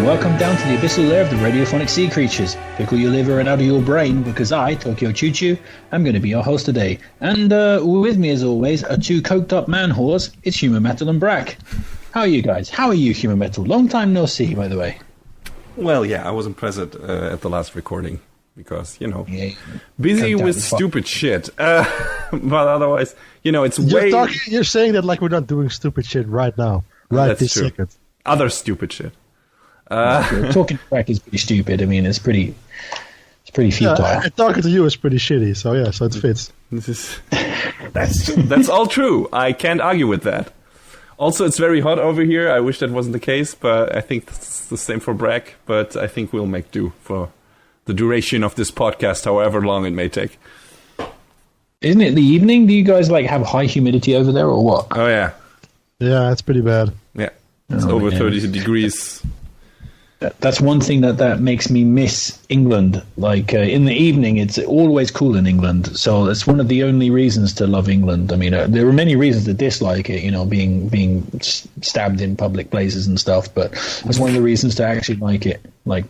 welcome down to the abyssal lair of the Radiophonic Sea Creatures. Pickle your liver and out of your brain, because I, Tokyo Choo Choo, am going to be your host today. And with me, as always, are two coked-up man-whores. It's Human Metal and Brack. How are you guys? How are you, Human Metal? Long time no see, by the way. Well, yeah, I wasn't present at the last recording because, busy with stupid shit. But otherwise, it's You're saying that like we're not doing stupid shit right now. Right this second. Other stupid shit. Talking to Brack is pretty stupid. I mean, it's pretty futile. Yeah, and talking to you is pretty shitty, so it fits. That's all true. I can't argue with that. Also, it's very hot over here. I wish that wasn't the case, but I think it's the same for Brack. But I think we'll make do for the duration of this podcast, however long it may take. Isn't it the evening? Do you guys have high humidity over there, or what? Oh yeah. Yeah, it's pretty bad. Yeah, it's over 30 degrees. That's one thing that makes me miss England. In the evening, it's always cool in England. So that's one of the only reasons to love England. I mean, there are many reasons to dislike it, being stabbed in public places and stuff. But that's one of the reasons to actually like it,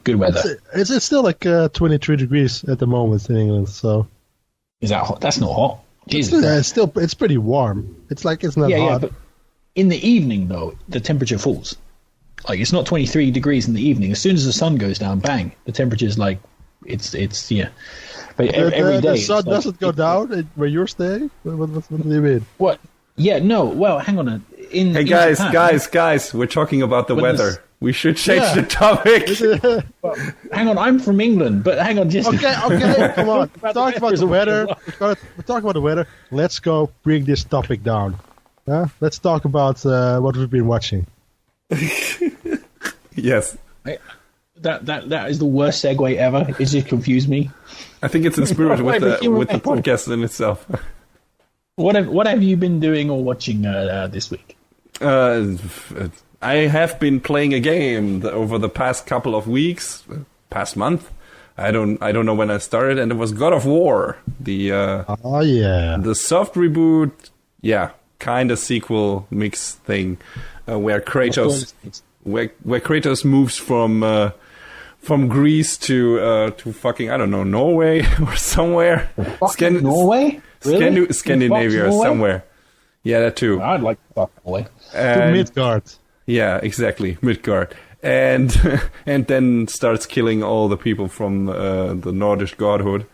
good weather. It's still 23 degrees at the moment in England. So is that hot? That's not hot. Jesus. It's pretty warm. It's not hot. Yeah, but in the evening, though, the temperature falls. It's not 23 degrees in the evening. As soon as the sun goes down, bang, the temperature's it's yeah. But every day. The sun doesn't go down where you're staying? What do you mean? What? Yeah, no. Well, hang on. Hey, guys, we're talking about the weather. We should change the topic. Well, hang on, I'm from England, but hang on, just... Okay, come on. We're talking about the weather. We're talking about the weather. Let's go bring this topic down. Let's talk about what we've been watching. Yes. That is the worst segue ever. It just confused me. I think it's in spirit with the podcast in itself. What have you been doing or watching this week? I have been playing a game over the past couple of weeks, past month. I don't know when I started, and it was God of War, the soft reboot, kind of sequel mix thing, where Kratos moves from Greece to fucking, I don't know, Norway or somewhere. Norway? Really? Scandinavia or somewhere. Yeah, that too. I'd like to fuck Norway. To Midgard. Yeah, exactly, Midgard. And then starts killing all the people from the Nordic godhood.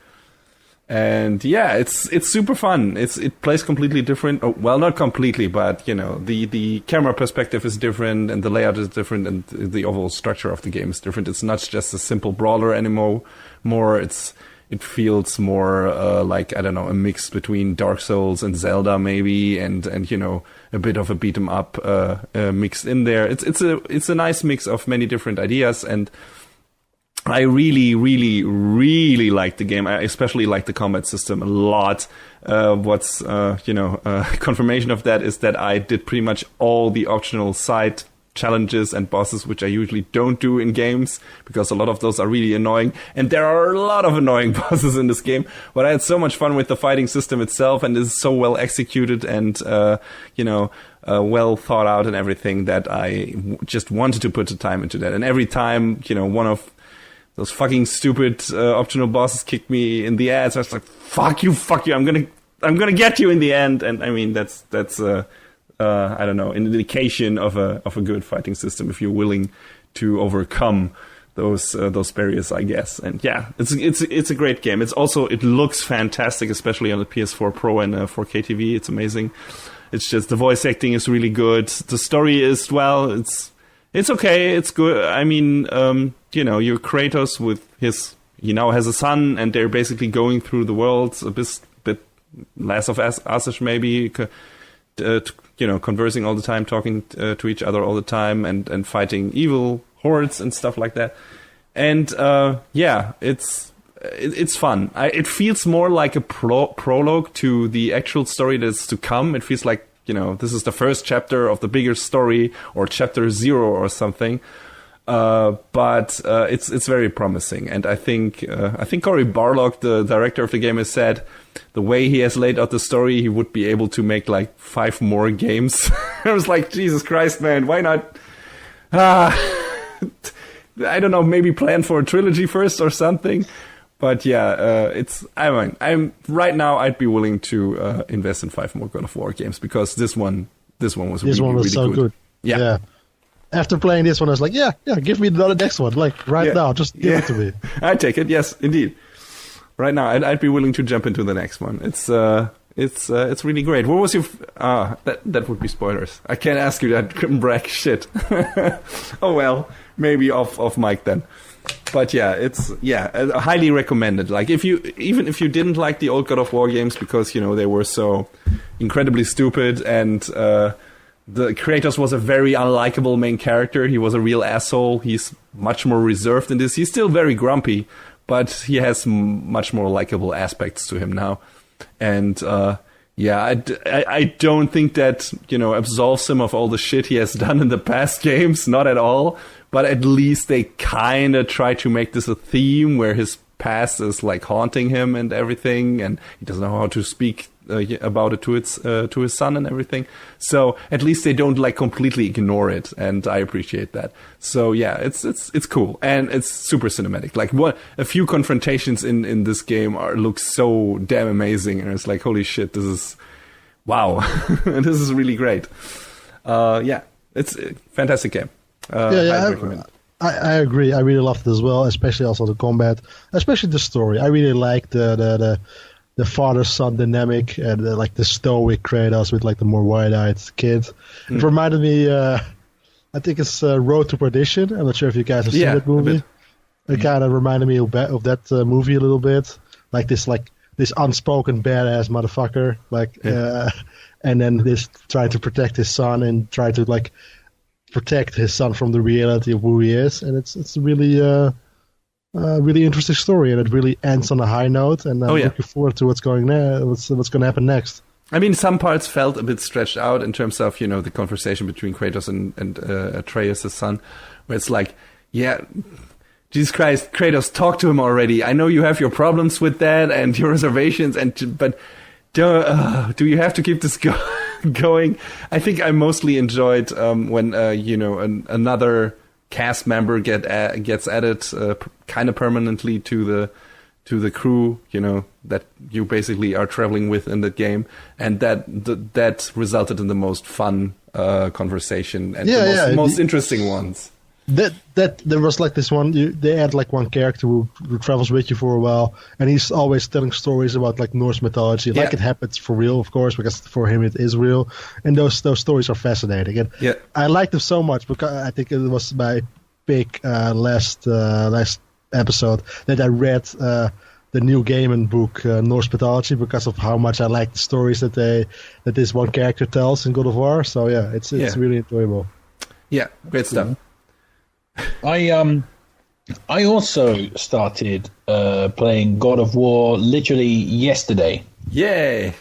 And yeah, it's super fun. It plays completely different. Oh, well, not completely, but the camera perspective is different, and the layout is different, and the overall structure of the game is different. It's not just a simple brawler anymore. It feels more like, I don't know, a mix between Dark Souls and Zelda maybe, and a bit of a beat 'em up mixed in there. It's a nice mix of many different ideas, and I really, really, really like the game. I especially like the combat system a lot. What's confirmation of that is that I did pretty much all the optional side challenges and bosses, which I usually don't do in games, because a lot of those are really annoying, and there are a lot of annoying bosses in this game. But I had so much fun with the fighting system itself, and it's so well executed and well thought out and everything, that I just wanted to put the time into that. And every time one of those fucking stupid optional bosses kicked me in the ass, I was like, fuck you, I'm gonna get you in the end. And I mean, that's I don't know, an indication of a good fighting system, if you're willing to overcome those barriers, I guess. And yeah, it's a great game. It looks fantastic, especially on the PS4 Pro and 4K TV. It's amazing. It's just, the voice acting is really good. The story is, well, it's okay. It's good. I mean, you're Kratos with he now has a son, and they're basically going through the world a bit less of us maybe, conversing all the time, talking to each other all the time, and fighting evil hordes and stuff like that. And it's fun. It feels more like a prologue to the actual story that's to come. It feels like, this is the first chapter of the bigger story, or chapter 0 or something. But it's very promising, and I think Cory Barlog, the director of the game, has said the way he has laid out the story, he would be able to make 5 more games. I was like, Jesus Christ, man, why not? I don't know, maybe plan for a trilogy first or something. But yeah, I'm right now. I'd be willing to invest in 5 more God of War games because this one was really so good. Yeah. After playing this one, I was like, yeah, give me the next one, like now, just give it to me. I take it. Yes, indeed. Right now, I'd be willing to jump into the next one. It's really great. What was your? That would be spoilers. I can't ask you that. Brag shit. Oh well, maybe off mic then. But yeah, it's highly recommended. Like even if you didn't like the old God of War games because they were so incredibly stupid and the Kratos was a very unlikable main character. He was a real asshole. He's much more reserved in this. He's still very grumpy, but he has much more likable aspects to him now. And I don't think that absolves him of all the shit he has done in the past games. Not at all. But at least they kind of try to make this a theme where his past is like haunting him and everything, and he doesn't know how to speak about it to his son and everything. So at least they don't like completely ignore it, and I appreciate that. So yeah, it's cool and it's super cinematic. Like a few confrontations in this game look so damn amazing, and it's like holy shit, this is wow, this is really great. It's a fantastic game. I agree. I really loved it as well, especially also the combat, especially the story. I really like the father-son dynamic and like the stoic Kratos with like the more wide-eyed kid. It reminded me, I think it's Road to Perdition. I'm not sure if you guys have seen that movie. It kind of reminded me of that movie a little bit, like this unspoken badass motherfucker, and then this trying to protect his son and try to like protect his son from the reality of who he is, and it's really really interesting story, and it really ends on a high note. And I'm looking forward to what's going to happen next. I mean, some parts felt a bit stretched out in terms of the conversation between Kratos and Atreus, his son, where it's like, Jesus Christ, Kratos, talk to him already. I know you have your problems with that and your reservations, but do you have to keep this going? I think I mostly enjoyed when another cast member gets added kind of permanently to the crew, that you basically are traveling with in the game, and that resulted in the most fun conversation and the most interesting ones. That there was like this one. They had like one character who travels with you for a while, and he's always telling stories about like Norse mythology, like it happens for real, of course, because for him it is real, and those stories are fascinating. And I liked them so much because I think it was my big last episode that I read the new game and book Norse mythology because of how much I like the stories that this one character tells in God of War. So it's really enjoyable. Yeah, great stuff. I also started playing God of War literally yesterday. Yay!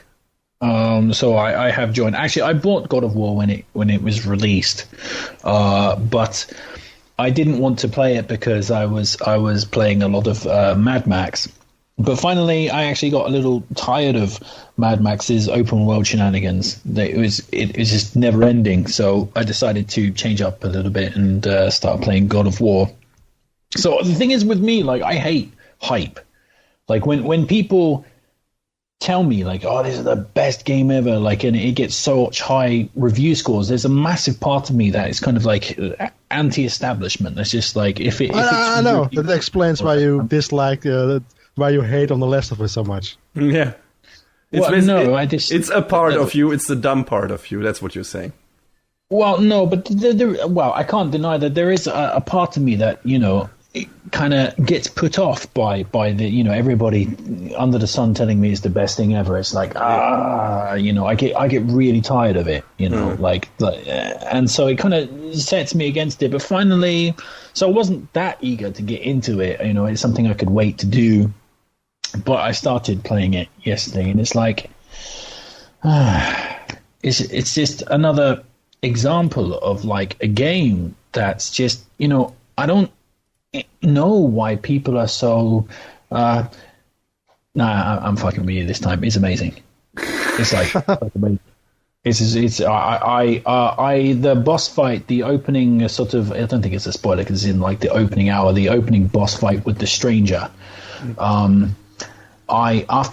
So I have joined. Actually, I bought God of War when it was released, but I didn't want to play it because I was playing a lot of Mad Max. But finally, I actually got a little tired of Mad Max's open world shenanigans. It was just never ending. So I decided to change up a little bit and start playing God of War. So the thing is with me, like I hate hype. Like when people tell me like, oh, this is the best game ever, like, and it gets such high review scores, there's a massive part of me that is kind of like anti-establishment. It's just like if I know that explains why you dislike. Why you hate on The Last of Us so much? Yeah, it's a part of you. It's the dumb part of you. That's what you're saying. Well, no, but I can't deny that there is a part of me that it kind of gets put off by the everybody under the sun telling me it's the best thing ever. It's like I get really tired of it, and so it kind of sets me against it. But finally, so I wasn't that eager to get into it. It's something I could wait to do. But I started playing it yesterday, and it's like, it's just another example of like a game that's just, I don't know why people are so. I'm fucking with you this time. It's amazing. It's like amazing. The boss fight, the opening sort of, I don't think it's a spoiler because it's in like the opening hour, the opening boss fight with the stranger. After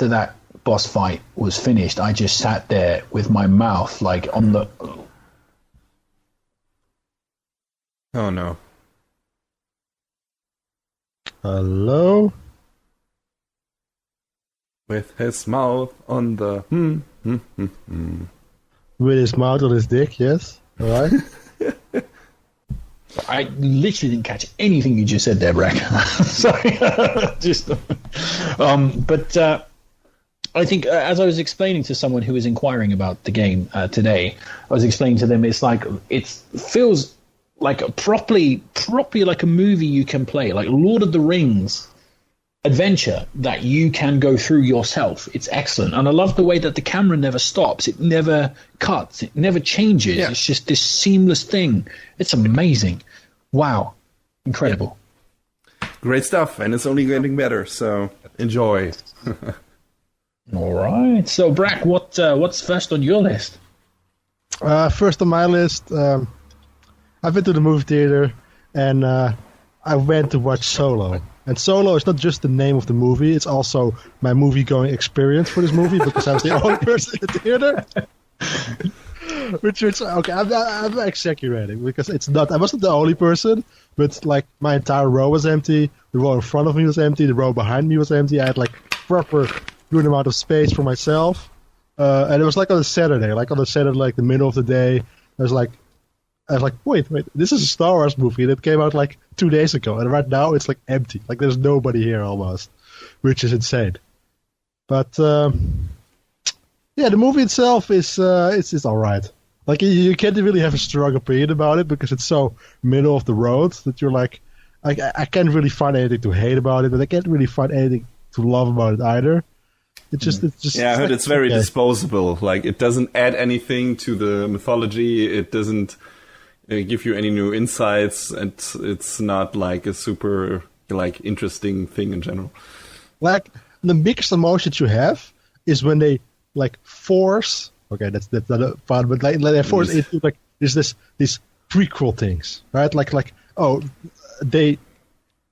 that boss fight was finished, I just sat there with my mouth like on the. Oh no. Hello? With his mouth on the With his mouth on his dick, yes. All right. I literally didn't catch anything you just said there, Brack. Sorry. But I think as I was explaining to someone who was inquiring about the game today, I was explaining to them it feels like a properly like a movie you can play, like Lord of the Rings adventure that you can go through yourself. It's excellent, and I love the way that the camera never stops, it never cuts, it never changes. It's just this seamless thing. It's amazing. Wow, incredible. Great stuff, and it's only getting better, so enjoy. All right, so Brack, what's first on your list? First on my list, I've been to the movie theater and I went to watch Solo. And Solo is not just the name of the movie, it's also my movie-going experience for this movie because I was the only person in the theater. which okay, I'm exaggerating because it's not. I wasn't the only person, but like my entire row was empty. The row in front of me was empty. The row behind me was empty. I had like proper good amount of space for myself. And it was like on a Saturday, like the middle of the day. I was like, wait, this is a Star Wars movie that came out like 2 days ago, and right now it's like empty. Like there's nobody here almost, which is insane. But yeah, the movie itself is it's all right. Like you can't really have a strong opinion about it because it's so middle of the road that you're like, I can't really find anything to hate about it, but I can't really find anything to love about it either. It's just yeah, I heard it's very disposable. Like it doesn't add anything to the mythology. It doesn't give you any new insights, and it's not like a super like interesting thing in general. Like the biggest emotions you have is when they like force. Okay, that's not a fun, but like they force into like these prequel things, right? Like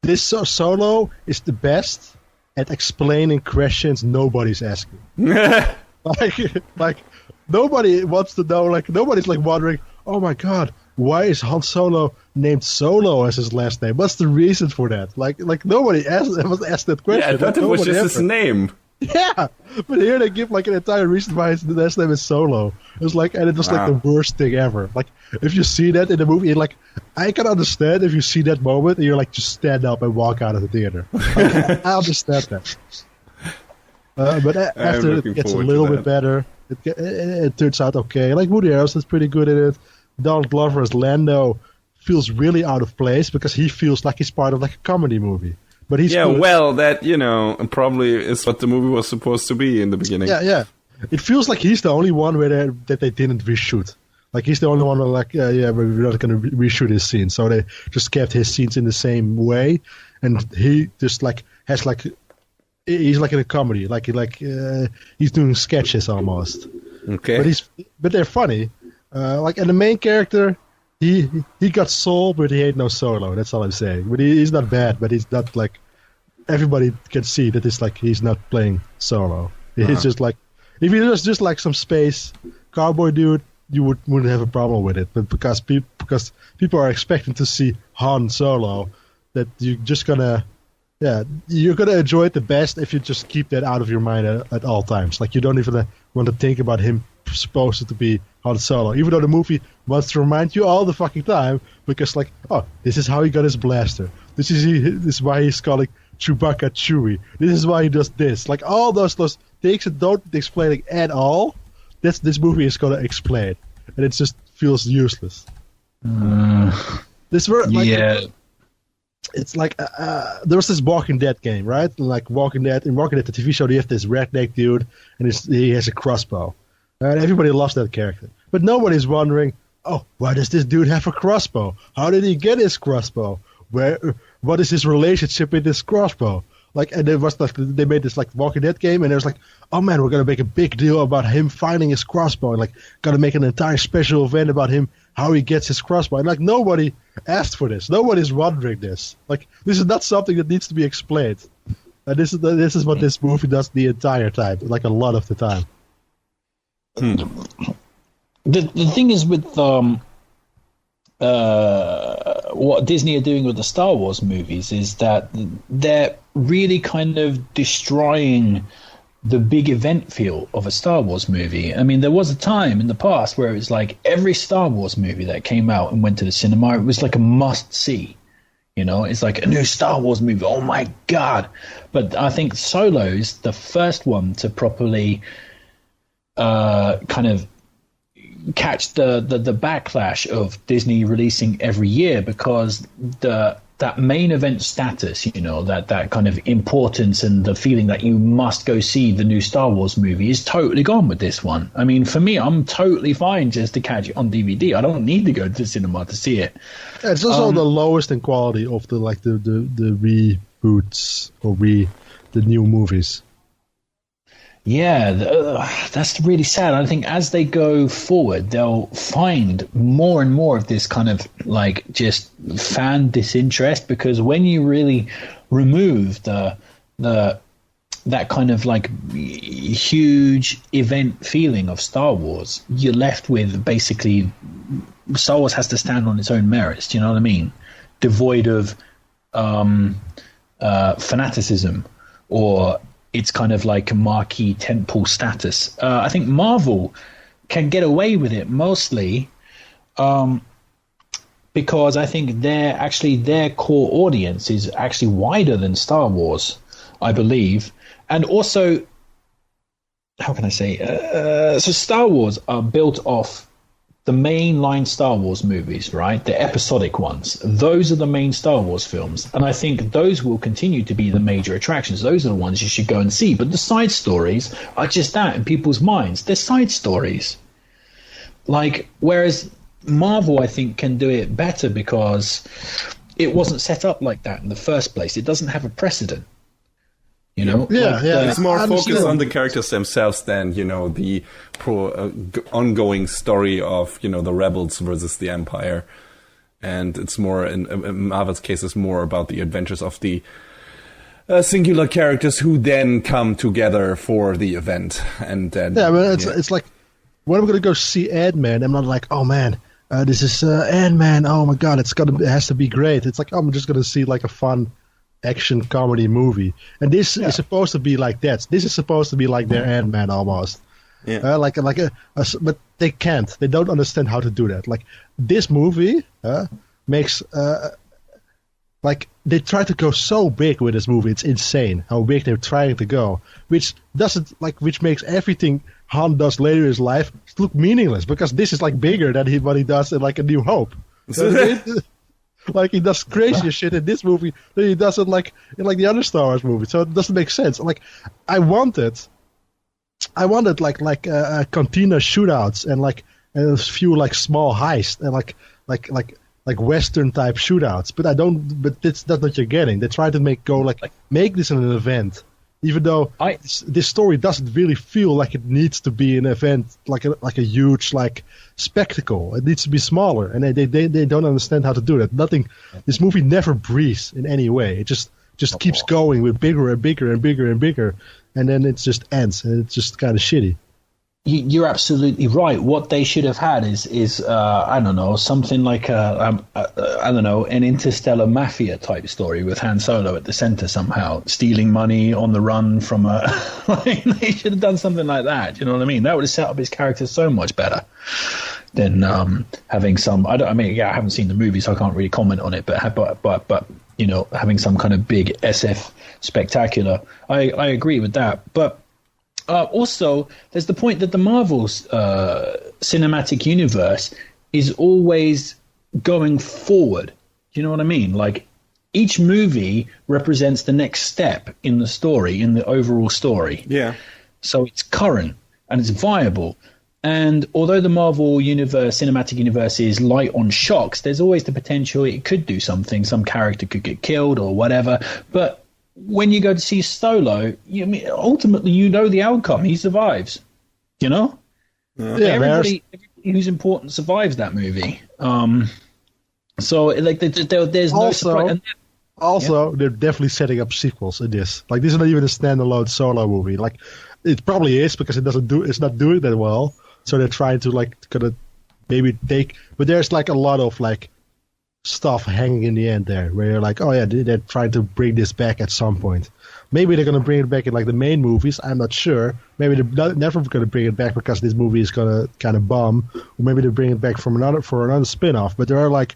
this Solo is the best at explaining questions nobody's asking. like nobody wants to know. Like nobody's like wondering, oh my god, why is Han Solo named Solo as his last name? What's the reason for that? Like nobody was asked that question. Yeah, I thought it was just his name. Yeah, but here they give like an entire reason why his last name is Solo. It was like, and it was like the worst thing ever. Like if you see that in the movie, like I can understand if you see that moment and you're like just stand up and walk out of the theater. Like, I understand that. But after it gets a little bit better, it turns out okay. Like Woody Harrelson's pretty good at it. Donald Glover as Lando feels really out of place because he feels like he's part of like a comedy movie. But he's good. Well, that probably is what the movie was supposed to be in the beginning. Yeah. It feels like he's the only one that they didn't reshoot. Like he's the only one who we're not going to reshoot his scenes. So they just kept his scenes in the same way, and he just like has like he's like in a comedy, like he's doing sketches almost. Okay. But they're funny. And the main character, he got soul, but he ain't no Solo. That's all I'm saying. But he's not bad, but he's not like everybody can see that it's like he's not playing Solo. He's just like if he was just like some space cowboy dude, you wouldn't have a problem with it. But because people are expecting to see Han Solo, that you're just gonna enjoy it the best if you just keep that out of your mind at all times. Like you don't even want to think about him supposed to be Han Solo, even though the movie wants to remind you all the fucking time because like, oh, this is how he got his blaster. This is why he's calling Chewbacca Chewie. This is why he does this. Like all those things that don't explain it at all. This movie is gonna explain, and it just feels useless. It's like there was this Walking Dead game, right? Like Walking Dead, the TV show, you have this redneck dude, and he has a crossbow. And everybody loves that character. But nobody's wondering, oh, why does this dude have a crossbow? How did he get his crossbow? What is his relationship with this crossbow? Like, and it was like they made this like Walking Dead game, and it was like, oh man, we're gonna make a big deal about him finding his crossbow, and like gonna make an entire special event about him, how he gets his crossbow. And like nobody asked for this, nobody's wondering this. Like, this is not something that needs to be explained. And this is what this movie does the entire time, like a lot of the time. The thing is with what Disney are doing with the Star Wars movies is that they're really kind of destroying the big event feel of a Star Wars movie. I mean, there was a time in the past where it was like every Star Wars movie that came out and went to the cinema, it was like a must-see. You know, it's like a new Star Wars movie. Oh, my God. But I think Solo's the first one to properly kind of catch the backlash of Disney releasing every year, because that main event status, you know, that kind of importance and the feeling that you must go see the new Star Wars movie is totally gone with this one. I mean, for me, I'm totally fine just to catch it on DVD. I don't need to go to the cinema to see it. Yeah, it's also the lowest in quality of the reboots or the new movies. Yeah, that's really sad. I think as they go forward, they'll find more and more of this kind of like just fan disinterest, because when you really remove that kind of like huge event feeling of Star Wars, you're left with basically Star Wars has to stand on its own merits. Do you know what I mean? Devoid of fanaticism or it's kind of like a marquee tentpole status. I think Marvel can get away with it mostly because I think their core audience is actually wider than Star Wars, I believe. And also, how can I say? So Star Wars are built off the mainline Star Wars movies, right? The episodic ones. Those are the main Star Wars films. And I think those will continue to be the major attractions. Those are the ones you should go and see. But the side stories are just that in people's minds. They're side stories. Like, whereas Marvel, I think, can do it better because it wasn't set up like that in the first place. It doesn't have a precedent. You know, it's more focused on the characters themselves than, you know, the ongoing story of, you know, the rebels versus the Empire, and it's more in Marvel's case, it's more about the adventures of the singular characters who then come together for the event, and then it's like when I'm gonna go see Ant-Man, I'm not like, oh man, this is Ant-Man, oh my god, it has to be great. It's like, oh, I'm just gonna see like a fun action comedy movie, and this is supposed to be like that. This is supposed to be like their Ant-Man almost. Yeah. But they can't. They don't understand how to do that. Like this movie makes like they try to go so big with this movie. It's insane how big they're trying to go, which makes everything Han does later in his life look meaningless, because this is like bigger than what he does in like A New Hope. Like he does crazier shit in this movie than he does in like the other Star Wars movies. So it doesn't make sense. Like I wanted like cantina shootouts and like a few like small heists and like Western type shootouts. But that's not what you're getting. They try to make this an event, even though this story doesn't really feel like it needs to be an event, like a huge like spectacle. It needs to be smaller, and they don't understand how to do that. This movie never breathes in any way. It just keeps going with bigger and bigger and bigger and bigger, and then it just ends, and it's just kind of shitty. You're absolutely right. What they should have had is I don't know, something like I don't know, an interstellar mafia type story with Han Solo at the center somehow, stealing money on the run from a. They should have done something like that. You know what I mean? That would have set up his character so much better than having some. I haven't seen the movie, so I can't really comment on it. But you know, having some kind of big SF spectacular. I agree with that, but. Also, there's the point that the Marvel's cinematic universe is always going forward. Do you know what I mean? Like, each movie represents the next step in the story, in the overall story. Yeah. So it's current and it's viable. And although the Marvel universe, cinematic universe, is light on shocks, there's always the potential it could do something. Some character could get killed or whatever. But when you go to see Solo, ultimately you know the outcome. He survives. You know, everybody who's important survives that movie. So like there's no surprise. Also, they're definitely setting up sequels in this. Like, this is not even a standalone Solo movie. Like, it probably is because it's not doing that well. So they're trying to like kind of maybe take. But there's like a lot of like stuff hanging in the end there, where you're like, oh yeah, they're trying to bring this back at some point. Maybe they're gonna bring it back in like the main movies. I'm not sure. Maybe they're never gonna bring it back because this movie is gonna kind of bomb. Or maybe they bring it back for another spin-off. But there are like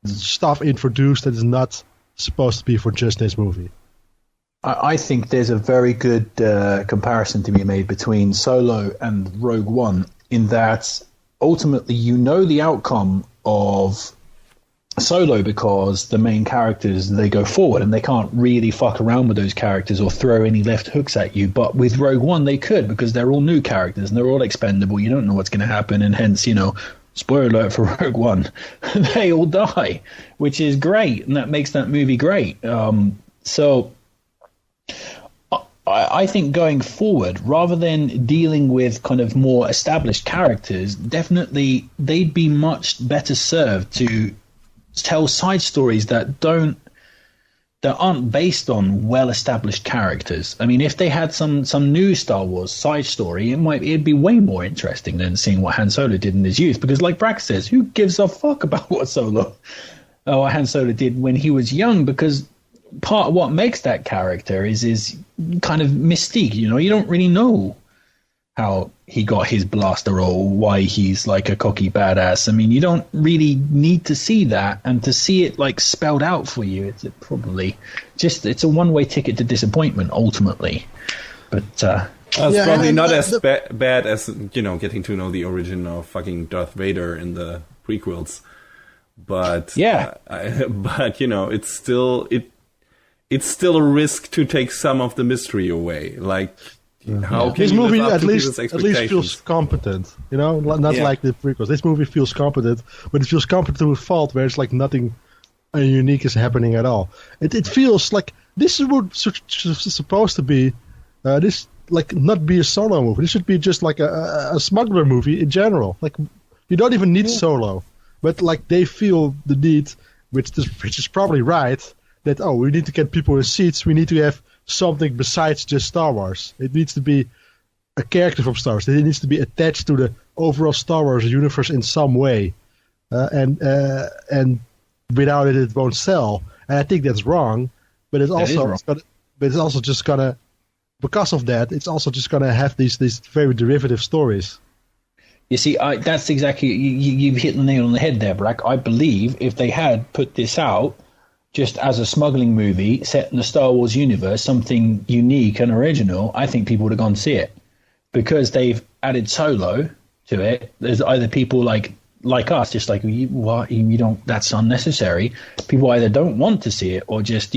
stuff introduced that is not supposed to be for just this movie. I think there's a very good comparison to be made between Solo and Rogue One, in that ultimately you know the outcome of Solo because the main characters, they go forward and they can't really fuck around with those characters or throw any left hooks at you. But with Rogue One they could, because they're all new characters and they're all expendable. You don't know what's going to happen, and hence, spoiler alert for Rogue One, they all die, which is great, and that makes that movie great. So I think going forward, rather than dealing with kind of more established characters, definitely they'd be much better served to tell side stories that aren't based on well-established characters. I mean, if they had some new Star Wars side story, it'd be way more interesting than seeing what Han Solo did in his youth. Because, like Brack says, who gives a fuck about what Han Solo did when he was young? Because part of what makes that character is kind of mystique. You don't really know how he got his blaster or why he's like a cocky badass. I mean, you don't really need to see that, and to see it like spelled out for you, it's probably it's a one-way ticket to disappointment ultimately. But it's probably not as bad as getting to know the origin of fucking Darth Vader in the prequels. But it's still a risk to take some of the mystery away. Like, how can this you movie live up at to least people's feels competent, not like the prequels. This movie feels competent, but it feels competent to a fault where it's like nothing unique is happening at all. It feels like this is what it's supposed to be. This like not be a Solo movie. This should be just like a smuggler movie in general. Like, you don't even need Solo, but like they feel the need, which is probably right, that we need to get people in seats. We need to have something besides just Star Wars. It needs to be a character from Star Wars. It needs to be attached to the overall Star Wars universe in some way, and without it, it won't sell. And I think that's wrong. But it's also just gonna, because of that, it's also just gonna have these very derivative stories. You see, that's exactly you've hit the nail on the head there, Brack. I believe if they had put this out just as a smuggling movie set in the Star Wars universe, something unique and original, I think people would have gone to see it. Because they've added Solo to it, there's either people like us, just like, you don't, that's unnecessary. People either don't want to see it or just,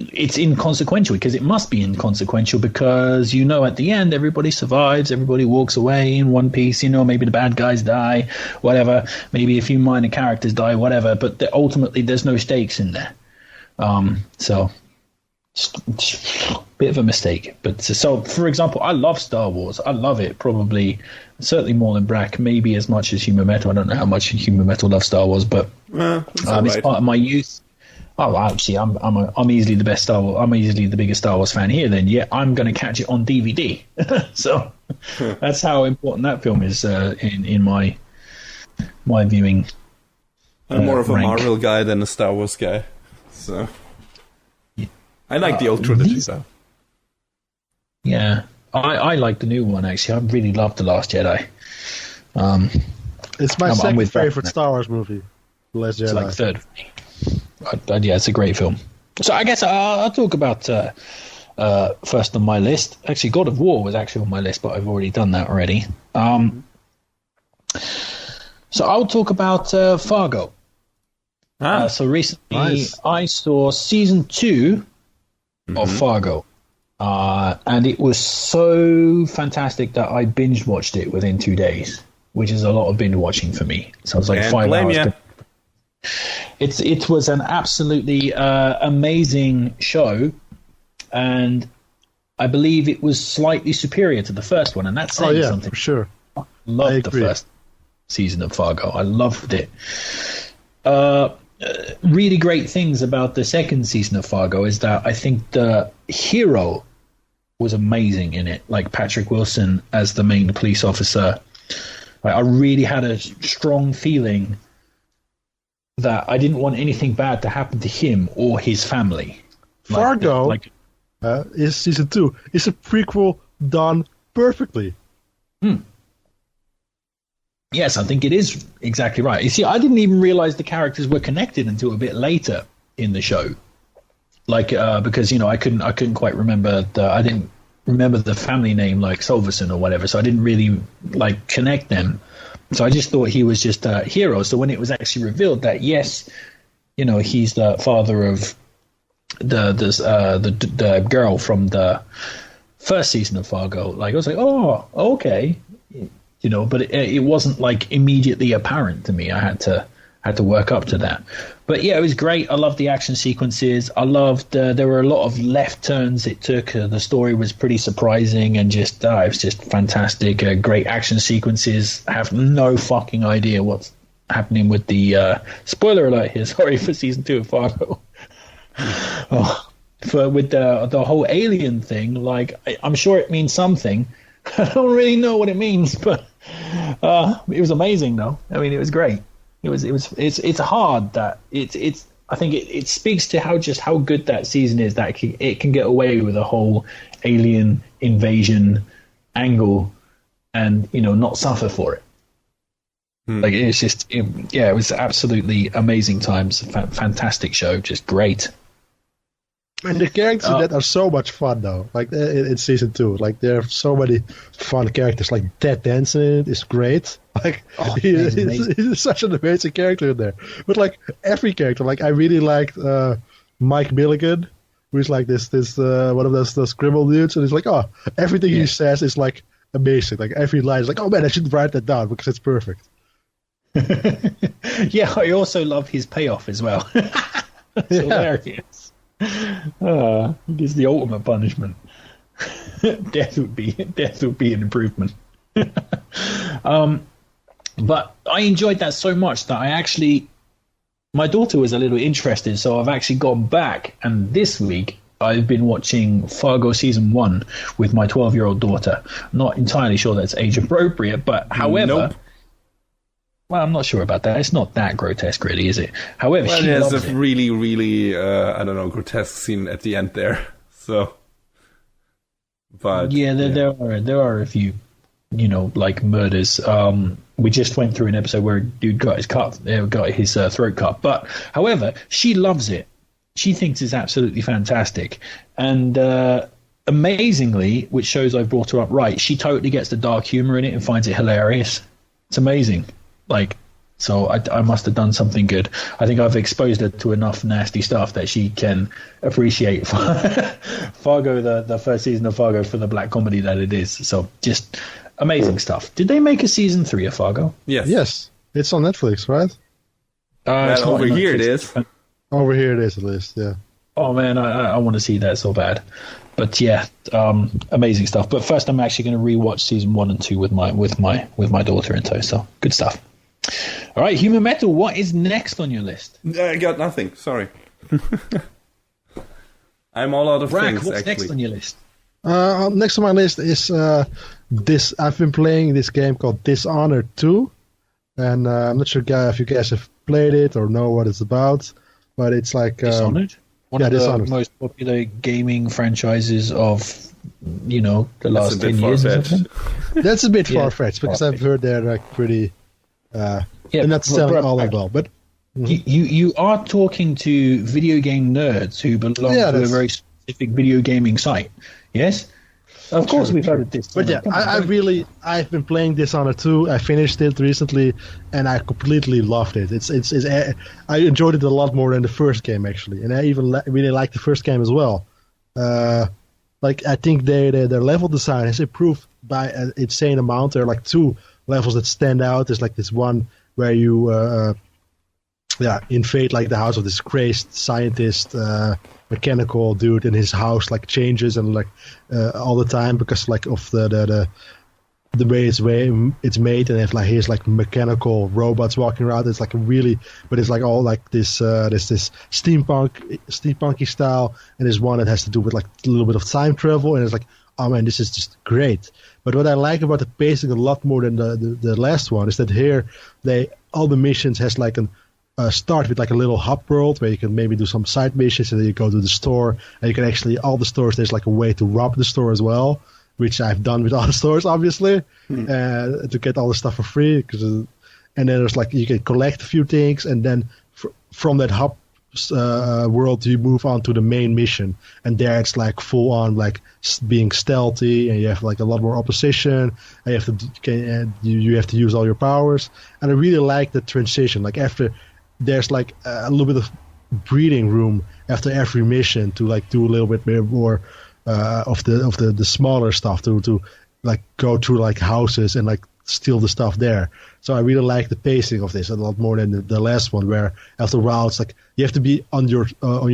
it's inconsequential, because it must be inconsequential, because at the end everybody survives, everybody walks away in one piece, maybe the bad guys die, whatever, maybe a few minor characters die, whatever, but ultimately there's no stakes in there. So bit of a mistake. But so, for example, I love Star Wars. I love it, certainly more than Brack, maybe as much as Human Metal. I don't know how much Human Metal loves Star Wars, but it's part of my youth. Oh, actually, I'm easily the best Star Wars. I'm easily the biggest Star Wars fan here. Then, I'm going to catch it on DVD. So that's how important that film is in my viewing. I'm more of a rank. Marvel guy than a Star Wars guy. So I like the old trilogy. So yeah, I like the new one actually. I really love The Last Jedi. It's my second favorite Star Wars movie. The Last Jedi. It's like third. Yeah, it's a great film. So I guess I'll talk about first on my list. Actually, God of War was actually on my list, but I've already done that already. So I'll talk about Fargo. So recently I saw season 2 of Fargo. And it was so fantastic that I binge watched it within 2 days, which is a lot of binge watching for me. So I was like 5 hours. It was an absolutely amazing show, and I believe it was slightly superior to the first one, and that's saying something. For sure. I loved the first season of Fargo. I loved it. Really great things about the second season of Fargo is that I think the hero was amazing in it, like Patrick Wilson as the main police officer. I really had a strong feeling that I didn't want anything bad to happen to him or his family. Fargo is season 2. It's a prequel done perfectly. Yes, I think it is exactly right. You see, I didn't even realize the characters were connected until a bit later in the show. Like, because, I couldn't quite remember I didn't remember the family name, like Solverson or whatever, so I didn't really, connect them. So I just thought he was just a hero. So when it was actually revealed that, yes, he's the father of the girl from the first season of Fargo, I was like, oh, okay. But it wasn't immediately apparent to me. I had to work up to that. But yeah, it was great. I loved the action sequences. I loved there were a lot of left turns it took. The story was pretty surprising and just it was just fantastic. Great action sequences. I have no fucking idea what's happening with the spoiler alert here. Sorry for season 2 of Fargo. With the whole alien thing, I'm sure it means something. I don't really know what it means, but it was amazing though. I mean, it was great. It's hard that it's I think it speaks to how good that season is, that it can get away with a whole alien invasion angle and not suffer for it. It's just it was absolutely amazing times. Fantastic show, just great. And the characters in that are so much fun, though. In season 2, there are so many fun characters. Ted Danson in it is great. He's such an amazing character in there. But every character, I really liked Mike Milligan, who's this one of those criminal dudes, and he's everything he says is amazing. Every line is oh man, I should write that down because it's perfect. Yeah, I also love his payoff as well. It's hilarious. It's the ultimate punishment. Death would be an improvement. But I enjoyed that so much that my daughter was a little interested, so I've actually gone back, and this week I've been watching Fargo season 1 with my 12-year-old daughter. Not entirely sure that's age appropriate, but however. Nope. Well, I'm not sure about that. It's not that grotesque, really, is it? However, there's a really, really, grotesque scene at the end there. So, but yeah, there are a few, murders. We just went through an episode where a dude got his throat cut. But however, she loves it. She thinks it's absolutely fantastic, and amazingly, which shows I've brought her up right. She totally gets the dark humor in it and finds it hilarious. It's amazing. So I must have done something good. I think I've exposed her to enough nasty stuff that she can appreciate Fargo, the first season of Fargo, for the black comedy that it is. So just amazing stuff. Did they make a season 3 of Fargo? Yes. It's on Netflix, right? Over here it is. Over here it is, at least, yeah. Oh man, I want to see that so bad. But yeah, amazing stuff. But first, I'm actually going to rewatch season 1 and 2 with my daughter in tow. So good stuff. All right, Human Metal, what is next on your list? I got nothing. Sorry. I'm all out of things. What's next on your list? Next on my list is this. I've been playing this game called Dishonored 2, and I'm not sure if you guys have played it or know what it's about, but it's Dishonored. One of the most popular gaming franchises of the last 10 years or something. That's a bit far-fetched because I've heard they're pretty. They're not selling all that well, but you are talking to video game nerds who belong to a very specific video gaming site. Yes, of course we've heard of this. But yeah, I've been playing Dishonored 2. I finished it recently, and I completely loved it. I enjoyed it a lot more than the first game actually, and I even really liked the first game as well. I think their level design has improved by an insane amount. There are 2 levels that stand out. There's this one where you invade like the house of this crazed scientist, mechanical dude, and his house like changes and like all the time because like of the way it's made, and they have like here's like mechanical robots walking around. It's like but it's like all like this this steampunky style, and there's one that has to do with like a little bit of time travel, and it's like, oh man, this is just great. But what I like about the pacing a lot more than the last one is that here all the missions has like start with like a little hub world where you can maybe do some side missions, and then you go to the store, and you can actually all the stores. There's like a way to rob the store as well, which I've done with all the stores, obviously, to get all the stuff for free. And then there's like you can collect a few things, and then from that hub world you move on to the main mission, and there it's like full on like being stealthy, and you have like a lot more opposition, and you have to use all your powers. And I really like the transition. Like after there's like a little bit of breathing room after every mission to like do a little bit more of the smaller stuff to like go through like houses and like steal the stuff there. So I really like the pacing of this a lot more than the last one, where after a while it's like you have to be on your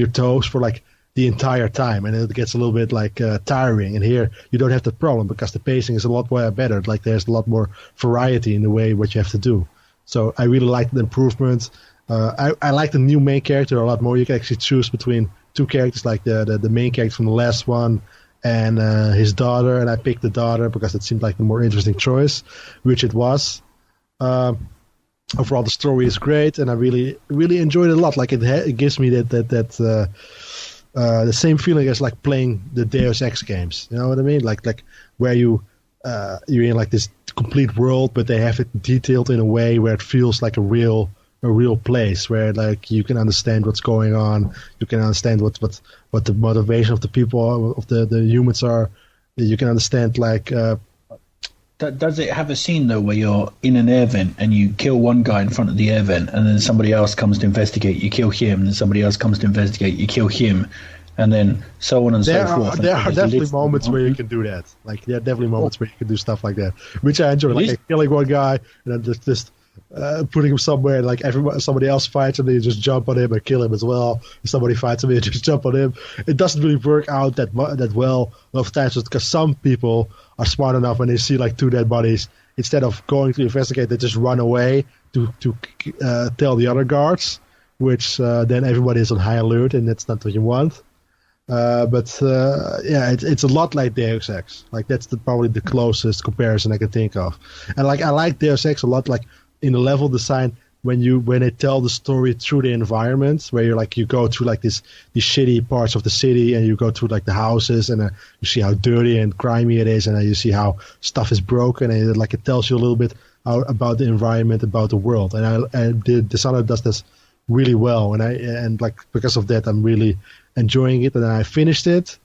toes for like the entire time, and it gets a little bit like tiring. And here you don't have that problem because the pacing is a lot more better. Like there's a lot more variety in the way what you have to do. So I really like the improvement. I like the new main character a lot more. You can actually choose between two characters, like the main character from the last one and his daughter, and I picked the daughter because it seemed like the more interesting choice, which it was. Overall, the story is great, and I really enjoyed it a lot. Like it gives me that the same feeling as like playing the Deus Ex games. You know what I mean? Like where you're in like this complete world, but they have it detailed in a way where it feels like a real place where like you can understand what's going on, you can understand what the motivation of the people of the humans are. You can understand like. Does it have a scene though where you're in an air vent and you kill one guy in front of the air vent, and then somebody else comes to investigate, you kill him, and then somebody else comes to investigate, you kill him, and then so on and so forth? There are definitely moments where you can do that. Like there are definitely moments where you can do stuff like that, which I enjoy. Like killing one guy and then just putting him somewhere, and like somebody else fights him, and you just jump on him and kill him as well. If somebody fights him, you just jump on him. It doesn't really work out that well a lot of times, because some people are smart enough when they see like two dead bodies, instead of going to investigate, they just run away to tell the other guards, which then everybody is on high alert, and that's not what you want. But it's a lot like Deus Ex. Like that's probably the closest comparison I can think of. And like I like Deus Ex a lot, like in the level design when they tell the story through the environment, where you go through like these shitty parts of the city, and you go through like the houses, and you see how dirty and grimy it is, and you see how stuff is broken, and it tells you a little bit about the environment, about the world. And Dishonored does this really well, and because of that I'm really enjoying it. And then I finished it,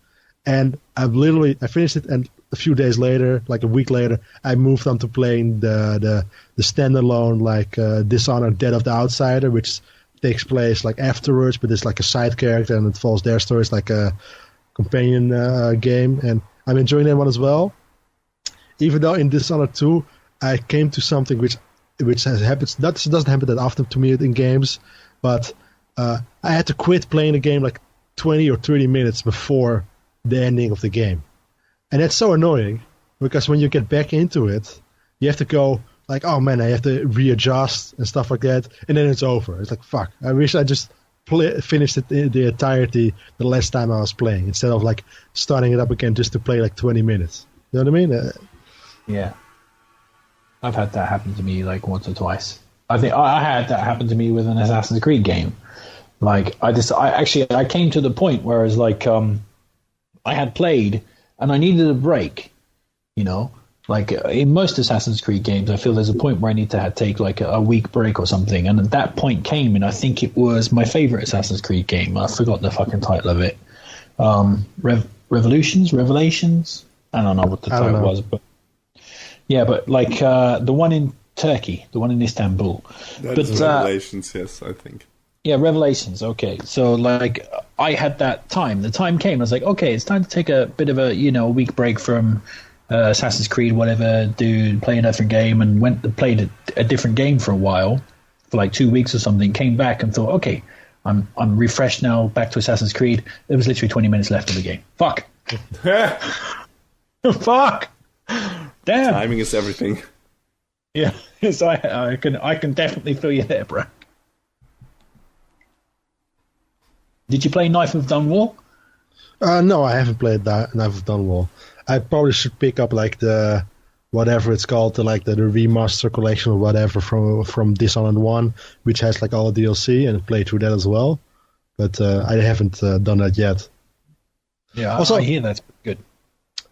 and I finished it, and a few days later, like a week later, I moved on to playing the standalone Dishonored Dead of the Outsider, which takes place like afterwards, but it's like a side character and it follows their story. It's like a companion game, and I'm enjoying that one as well. Even though in Dishonored 2 I came to something which has happened. That doesn't happen that often to me in games, but I had to quit playing the game like 20 or 30 minutes before the ending of the game. And that's so annoying, because when you get back into it, you have to go like, oh man, I have to readjust and stuff like that, and then it's over. It's like, fuck, I wish I just finished it in the entirety the last time I was playing, instead of like starting it up again just to play like 20 minutes. You know what I mean? Yeah. I've had that happen to me like once or twice. I think I had that happen to me with an Assassin's Creed game. Like I came to the point where it's like I had played and I needed a break, you know. Like in most Assassin's Creed games, I feel there's a point where I need to take like a week break or something. And at that point came, and I think it was my favorite Assassin's Creed game. I forgot the fucking title of it. Revelations? I don't know what the title was, but yeah, but like the one in Turkey, the one in Istanbul. That's Revelations, yes, I think. Yeah, Revelations. Okay, so like I had that time. The time came. I was like, okay, it's time to take a bit of a a week break from Assassin's Creed, whatever. Play a different game, and played a different game for a while. for like 2 weeks or something, came back and thought, okay, I'm refreshed now, back to Assassin's Creed. There was literally 20 minutes left of the game. Fuck. Fuck. Damn. Timing is everything. Yeah, yes, I can definitely feel you there, bro. Did you play Knife of Dunwall? No, I haven't played that Knife of Dunwall. I probably should pick up like the whatever it's called, the remaster collection or whatever from Dishonored 1, which has like all the DLC, and play through that as well. But I haven't done that yet. Yeah, also, I hear that's good.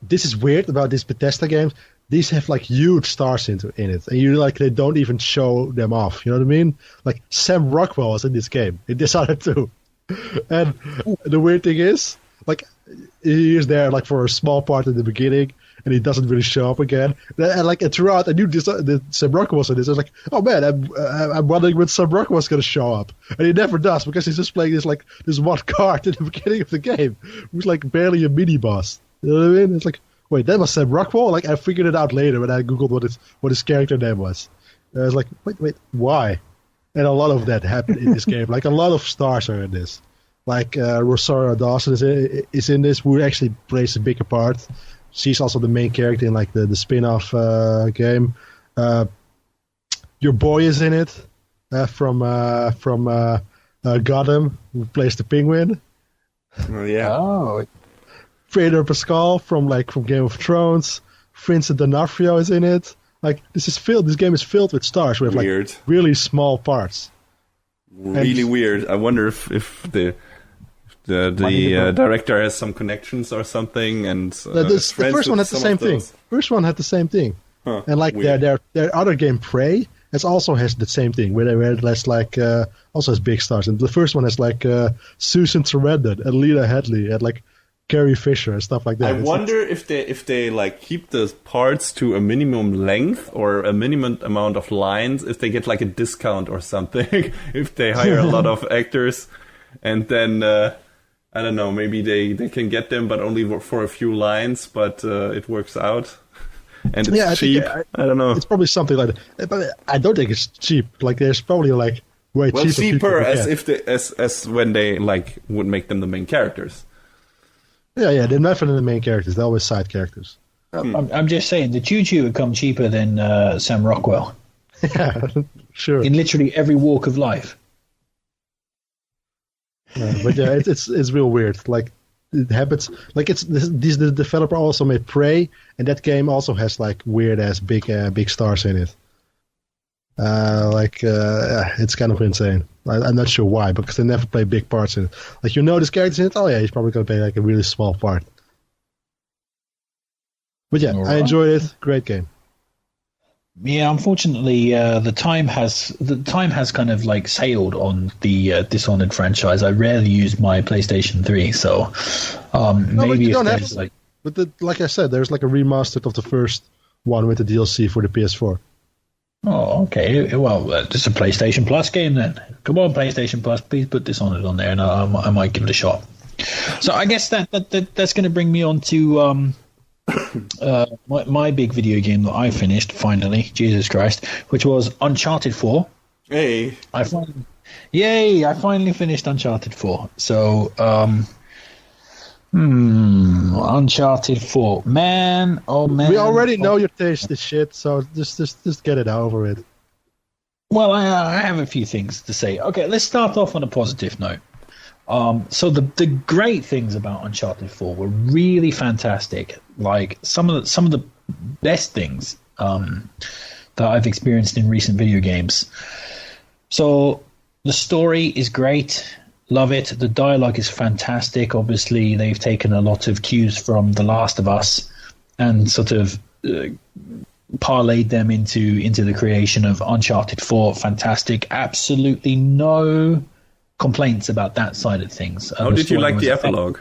This is weird about these Bethesda games. These have like huge stars in it, and they don't even show them off. You know what I mean? Like Sam Rockwell is in this game, in Dishonored 2. And the weird thing is, like, he is there like for a small part in the beginning, and he doesn't really show up again. And throughout, I knew that Sam Rockwell was in this. I was like, oh man, I'm wondering when Sam Rockwell was going to show up, and he never does because he's just playing this one card in the beginning of the game, who's like barely a mini boss. You know what I mean? It's like, wait, that was Sam Rockwell? Like, I figured it out later when I googled what his character name was. And I was like, wait, why? And a lot of that happened in this game. Like, a lot of stars are in this. Like, Rosario Dawson is in this, who actually plays a bigger part. She's also the main character in, like, the spin-off game. Your boy is in it, from Gotham, who plays the Penguin. Oh, yeah. Oh, Pedro Pascal from Game of Thrones. Vincent D'Onofrio is in it. Like, this game is filled with stars with weird. Like really small parts. Really weird. I wonder if the director has some connections or something. And the first one had the same thing. First one had the same thing. Huh, and like their other game, Prey, it also has the same thing, where it has like also has big stars. And the first one has like Susan Sarandon and Lena Headey and like Carrie Fisher and stuff like that. I wonder if they like keep the parts to a minimum length or a minimum amount of lines, if they get like a discount or something, if they hire a lot of actors, and then I don't know, maybe they can get them, but only for a few lines, but it works out. And it's cheap. I don't know. It's probably something like that. But I don't think it's cheap. Like, there's probably like way cheaper as when they like would make them the main characters. Yeah, they're never the main characters. They're always side characters. I'm just saying, the choo-choo would come cheaper than Sam Rockwell. Yeah, sure. In literally every walk of life. But yeah, it's real weird. Like, it happens. Like, the developer also made Prey, and that game also has like weird ass big stars in it. It's kind of insane. I'm not sure why, because they never play big parts in it. Like, this character's in it. Oh yeah, he's probably going to play like a really small part. But yeah, right. I enjoyed it. Great game. Yeah, unfortunately, the time has kind of like sailed on the Dishonored franchise. I rarely use my PlayStation 3, so maybe if there's like. But like I said, there's like a remaster of the first one with the DLC for the PS4. Oh, okay. Well, it's a PlayStation Plus game then. Come on, PlayStation Plus, please put Dishonored on there, and I might give it a shot. So I guess that's going to bring me on to my big video game that I finished finally. Jesus Christ, which was Uncharted 4. Hey, I finally finished Uncharted 4. So, Uncharted 4, man. Oh man, we already know your taste is shit, so just get it over with. Well, I have a few things to say. Okay, let's start off on a positive note. So the great things about Uncharted 4 were really fantastic. Like some of the best things that I've experienced in recent video games. So the story is great. Love it. The dialogue is fantastic. Obviously, they've taken a lot of cues from The Last of Us and sort of parlayed them into the creation of Uncharted 4. Fantastic. Absolutely no complaints about that side of things. How did you like the epilogue?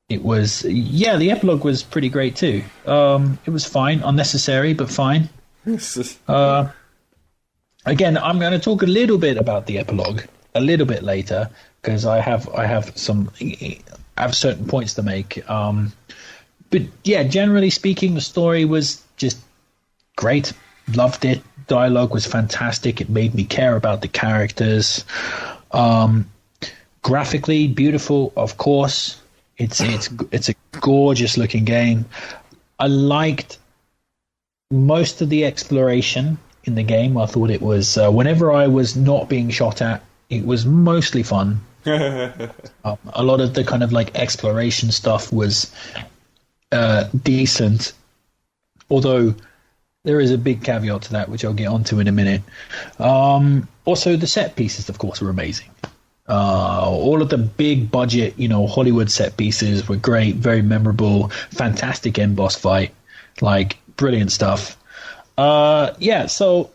It was, the epilogue was pretty great too. It was fine, unnecessary, but fine. Again, I'm going to talk a little bit about the epilogue a little bit later because I have certain points to make. But yeah, generally speaking, the story was just great. Loved it. dialogue was fantastic. It made me care about the characters. Graphically beautiful, of course. It's a gorgeous looking game. I liked most of the exploration in the game. I thought it was whenever I was not being shot at, it was mostly fun. A lot of the kind of like exploration stuff was decent, although there is a big caveat to that, which I'll get onto in a minute. Also, the set pieces, of course, were amazing. All of the big budget, Hollywood set pieces were great, very memorable, fantastic end boss fight, like brilliant stuff. So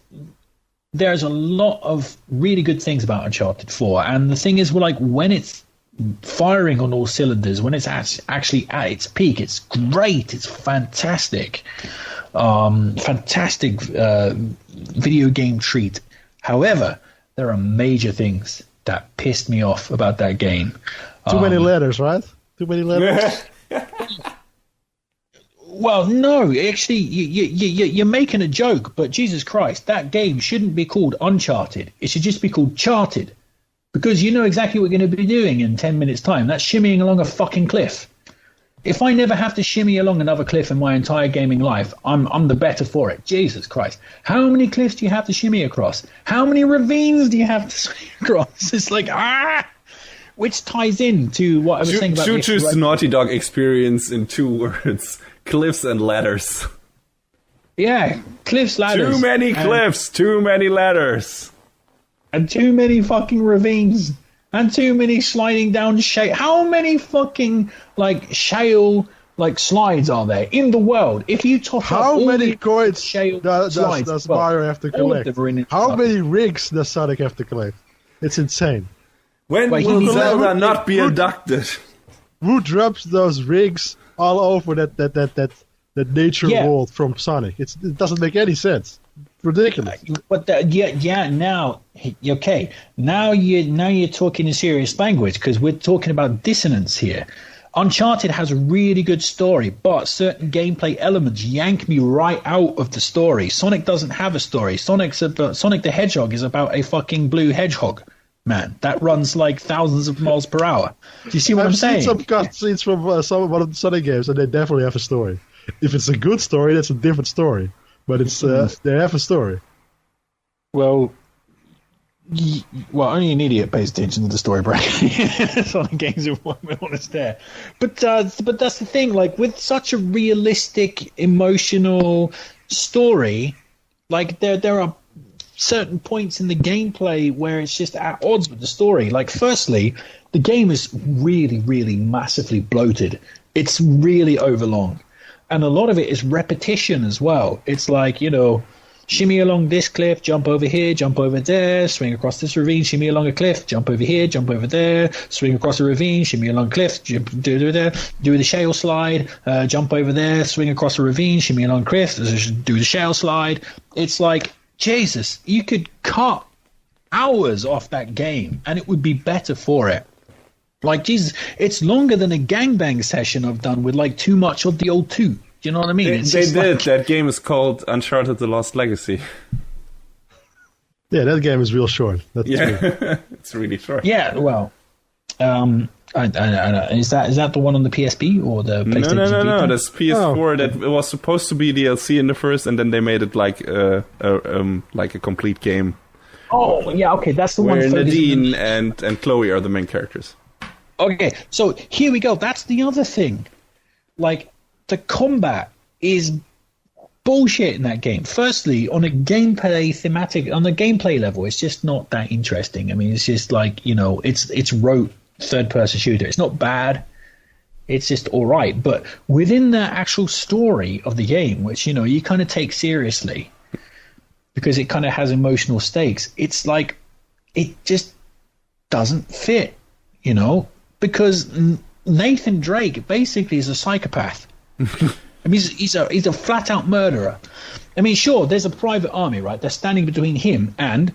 there's a lot of really good things about Uncharted 4, and the thing is, like, when it's firing on all cylinders, when it's actually at its peak, it's great, it's fantastic. Fantastic video game treat. However, there are major things that pissed me off about that game. Too many letters, right? Too many letters. Well, no, actually, you're making a joke, but Jesus Christ, that game shouldn't be called Uncharted. It should just be called Charted, because you know exactly what we're going to be doing in 10 minutes' time. That's shimmying along a fucking cliff. If I never have to shimmy along another cliff in my entire gaming life, I'm the better for it. Jesus Christ. How many cliffs do you have to shimmy across? How many ravines do you have to swing across? It's like, which ties in to what I was saying about choose the Naughty Dog experience in 2 words. Cliffs and ladders. Yeah, cliffs, ladders. Too many cliffs, too many ladders. And too many fucking ravines. And too many sliding down shale. How many fucking shale slides are there in the world? If you top how up all many coins shale does Mario have to collect? How many rigs does Sonic have to collect? It's insane. When will Zelda not be abducted? Who drops those rigs all over that nature world from Sonic? It doesn't make any sense. Ridiculous. But now okay. Now you're talking in serious language, because we're talking about dissonance here. Uncharted has a really good story, but certain gameplay elements yank me right out of the story. Sonic doesn't have a story. Sonic the Hedgehog is about a fucking blue hedgehog, man, that runs like thousands of miles per hour. Do you see what I'm saying? I've seen some cutscenes from one of the Sonic games, and they definitely have a story. If it's a good story, that's a different story. But it's they have a story. Well, only an idiot pays attention to the story, Brad. Sonic games, if we're honest there. But that's the thing. Like, with such a realistic, emotional story, like there are certain points in the gameplay where it's just at odds with the story. Like, firstly, the game is really, really massively bloated. It's really overlong. And a lot of it is repetition as well. It's like, shimmy along this cliff, jump over here, jump over there, swing across this ravine, shimmy along a cliff, jump over here, jump over there, swing across a ravine, shimmy along a cliff, do the shale slide, jump over there, swing across a ravine, shimmy along a cliff, do the shale slide. It's like, Jesus, you could cut hours off that game and it would be better for it. Like, Jesus, it's longer than a gangbang session I've done with like too much of the old two. Do you know what I mean? They did. That game is called Uncharted: The Lost Legacy. Yeah, that game is real short. That's it's really short. Yeah, well, is that the one on the PSP or the PlayStation? No. That's PS4. That was supposed to be DLC in the first, and then they made it like a complete game. Oh, yeah, okay, that's the one. Where Nadine and Chloe are the main characters. Okay, so here we go. That's the other thing. Like, the combat is bullshit in that game. Firstly, on a gameplay level, it's just not that interesting. I mean, it's just like, it's rote third-person shooter. It's not bad. It's just all right. But within the actual story of the game, which, you kind of take seriously because it kind of has emotional stakes, it's like, it just doesn't fit, because Nathan Drake basically is a psychopath. I mean, he's a flat-out murderer. I mean, sure, there's a private army, right? They're standing between him and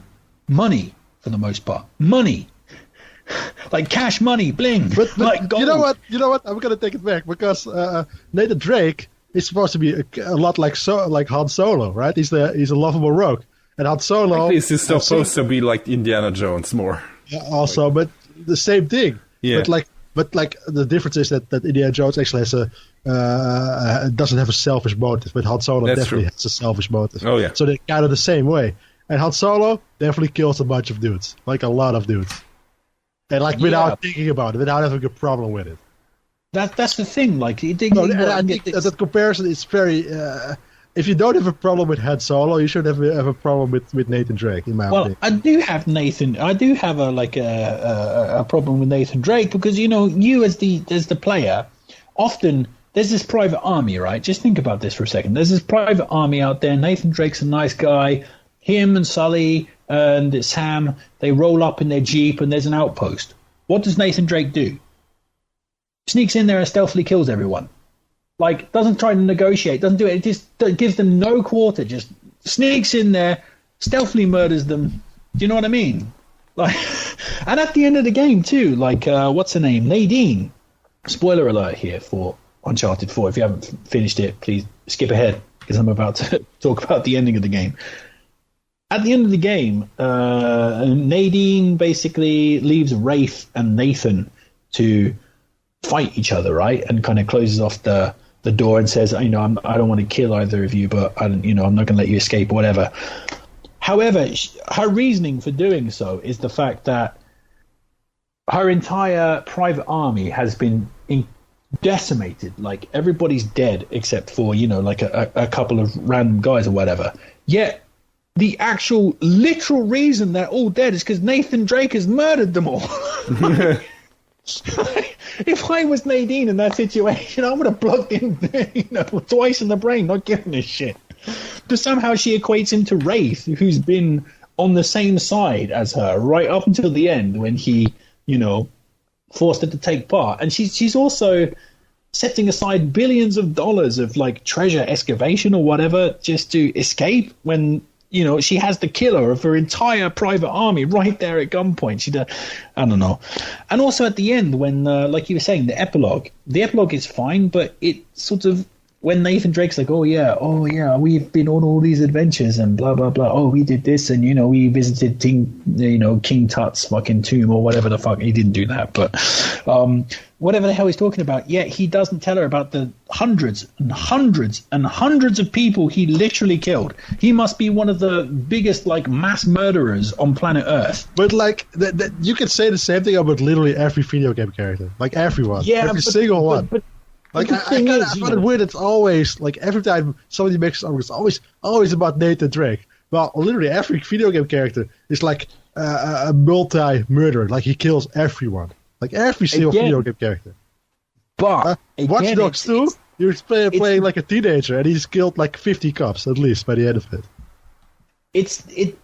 money, for the most part. Money. Like cash money, bling. But like gold. You know what? I'm going to take it back, because Nathan Drake is supposed to be a lot like Han Solo, right? He's a lovable rogue. And Han Solo. This is supposed to be like Indiana Jones more. Also, but the same thing. Yeah. But the difference is that Indiana Jones actually has doesn't have a selfish motive, but Han Solo definitely has a selfish motive. Oh yeah. So they're kind of the same way. And Han Solo definitely kills a bunch of dudes, like a lot of dudes, and without thinking about it, without having a problem with it. That's the thing. Like, I think that comparison is very. If you don't have a problem with Han Solo, you should have a problem with Nathan Drake, in my opinion. I do have a problem with Nathan Drake because you as the player, often there's this private army, right? Just think about this for a second. There's this private army out there. Nathan Drake's a nice guy. Him and Sully and Sam, they roll up in their Jeep and there's an outpost. What does Nathan Drake do? Sneaks in there and stealthily kills everyone. Like, doesn't try to negotiate, doesn't do it. It just gives them no quarter. Just sneaks in there, stealthily murders them. Do you know what I mean? Like, and at the end of the game too, like, what's her name? Nadine. Spoiler alert here for Uncharted 4. If you haven't finished it, please skip ahead because I'm about to talk about the ending of the game. At the end of the game, Nadine basically leaves Rafe and Nathan to fight each other, right? And kind of closes off the door and says, I don't want to kill either of you, but I'm not going to let you escape, whatever. However, her reasoning for doing so is the fact that her entire private army has been decimated. Like, everybody's dead except for, like a couple of random guys or whatever. Yet, the actual literal reason they're all dead is because Nathan Drake has murdered them all. If I was Nadine in that situation, I would have plugged him twice in the brain, not giving a shit. But somehow she equates him to Wraith, who's been on the same side as her right up until the end when he, forced her to take part. And she's also setting aside billions of dollars of like treasure excavation or whatever just to escape when she has the killer of her entire private army right there at gunpoint. I don't know. And also at the end, when, like you were saying, the epilogue is fine, but it sort of, when Nathan Drake's like, oh yeah, we've been on all these adventures and blah, blah, blah. Oh, we did this and, we visited King Tut's fucking tomb or whatever the fuck. He didn't do that, but whatever the hell he's talking about. Yet he doesn't tell her about the hundreds and hundreds and hundreds of people he literally killed. He must be one of the biggest, like, mass murderers on planet Earth. But, like, you could say the same thing about literally every video game character. Like, everyone. Yeah, every single one. But like, I find it weird. It's always, like, every time somebody makes something, it's always about Nathan Drake. Well, literally every video game character is like a multi-murderer. Like, he kills everyone. Like, every single video game character. But Watch Dogs 2, you're playing like a teenager, and he's killed like 50 cops at least by the end of it.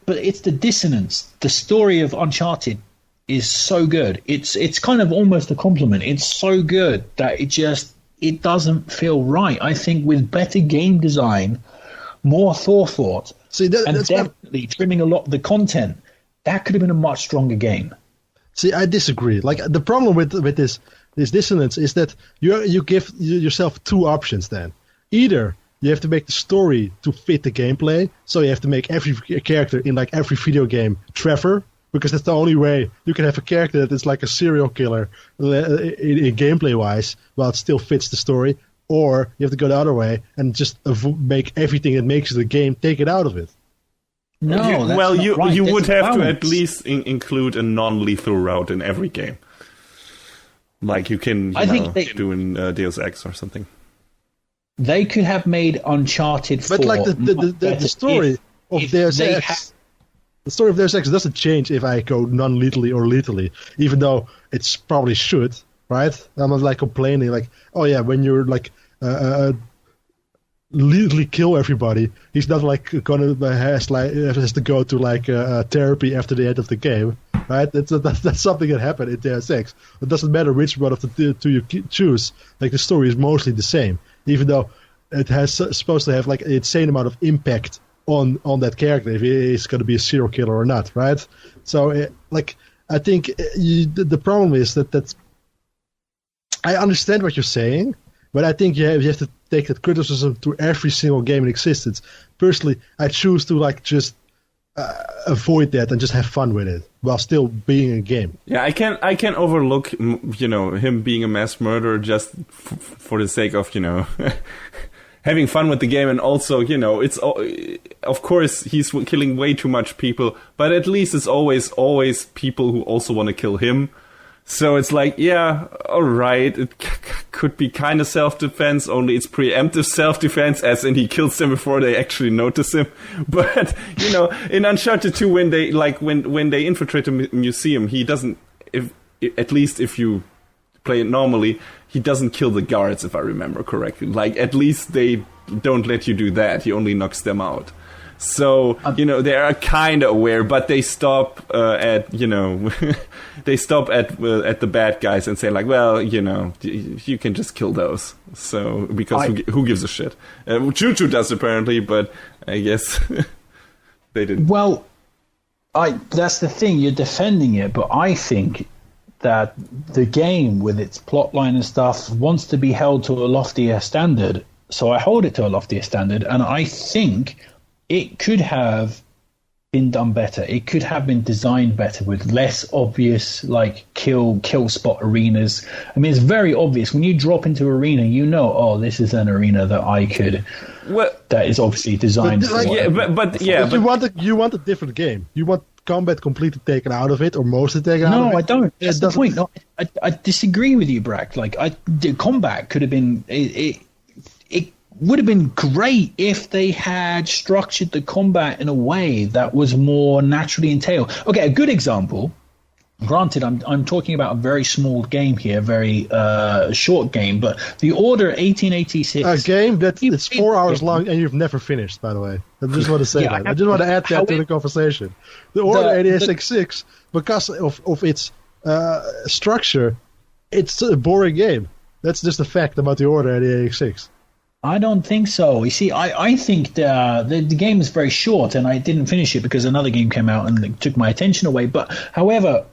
But it's the dissonance. The story of Uncharted is so good. It's kind of almost a compliment. It's so good that it doesn't feel right. I think with better game design, more forethought, and definitely trimming a lot of the content, that could have been a much stronger game. See, I disagree. Like, the problem with this dissonance is that you give yourself two options then. Either you have to make the story to fit the gameplay, so you have to make every character in like every video game because that's the only way you can have a character that is like a serial killer in gameplay-wise, while it still fits the story. Or you have to go the other way and just make everything that makes the game, take it out of it. No, you would have to at least include a non-lethal route in every game. Like you can do in Deus Ex or something. They could have made Uncharted 4. But like the story of Deus Ex... The story of Deus Ex doesn't change if I go non-lethally or lethally, even though it's probably should, right? I'm not like complaining, like, oh yeah, when you're like lethally kill everybody, he's not like gonna has to go to like therapy after the end of the game, right? That's something that happened in Deus Ex. It doesn't matter which one of the two you choose. Like the story is mostly the same, even though it has supposed to have like an insane amount of impact on that character if he's going to be a serial killer or not, right? So I think the problem is that I understand what you're saying, but I think you have to take that criticism to every single game in existence. Personally, I choose to like just avoid that and just have fun with it while still being a game. Yeah, I can overlook, him being a mass murderer just for the sake of, having fun with the game, and also, it's of course he's killing way too much people, but at least it's always people who also want to kill him. So it's like, yeah, all right, it could be kind of self-defense, only it's preemptive self-defense, as in he kills them before they actually notice him. But, in Uncharted 2, when they infiltrate a museum, he doesn't, at least if you play it normally, he doesn't kill the guards, if I remember correctly. Like, at least they don't let you do that. He only knocks them out. So, they are kind of aware, but they stop at they stop at the bad guys and say, like, well, you can just kill those. So, because who gives a shit? Choo-Choo does, apparently, but I guess they didn't. Well, that's the thing. You're defending it, but I think that the game, with its plotline and stuff, wants to be held to a loftier standard. So I hold it to a loftier standard, and I think it could have been done better. It could have been designed better with less obvious, like, kill spot arenas. I mean, it's very obvious when you drop into arena. This is an arena that I could. Well, that is obviously designed. But you want a different game. You want combat completely taken out of it, or mostly taken out of it. No, I don't. That's the point. No, I disagree with you, Brack. Like, the combat could have been. It would have been great if they had structured the combat in a way that was more naturally entailed. Okay, a good example. Granted, I'm talking about a very small game here, very short game, but the Order 1886. A game it's 4 hours long and you've never finished, by the way. I just want to say that. I just want to add that to the conversation. The Order 1886, because of its structure, it's a boring game. That's just a fact about the Order 1886. I don't think so. You see, I think the game is very short, and I didn't finish it because another game came out and it took my attention away. But, however,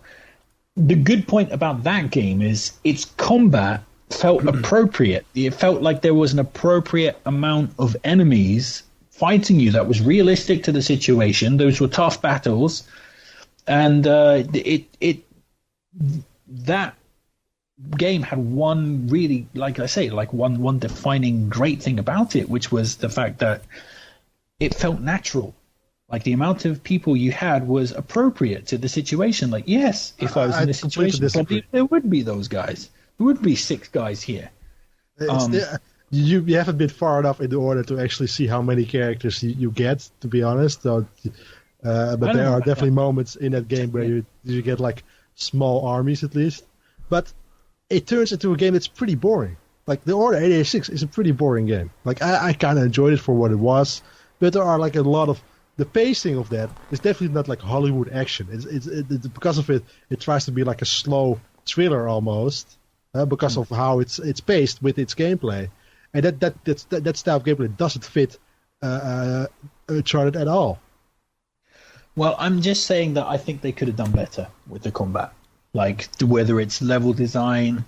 the good point about that game is its combat felt appropriate. It felt like there was an appropriate amount of enemies fighting you that was realistic to the situation. Those were tough battles, and that game had one really, like I say, like one defining great thing about it, which was the fact that it felt natural. Like, the amount of people you had was appropriate to the situation. Like, yes, if I was in this situation, probably there would be those guys. There would be 6 guys here. You haven't been far enough in the Order to actually see how many characters you get, to be honest. So, but there are definitely moments in that game where you get, like, small armies at least. But it turns into a game that's pretty boring. Like, the Order 1886 is a pretty boring game. Like, I kind of enjoyed it for what it was, but there are, like, a lot of... The pacing of that is definitely not like Hollywood action. It's because of it tries to be like a slow thriller almost, because of how it's paced with its gameplay, and that style of gameplay doesn't fit Uncharted at all. Well, I'm just saying that I think they could have done better with the combat, like whether it's level design,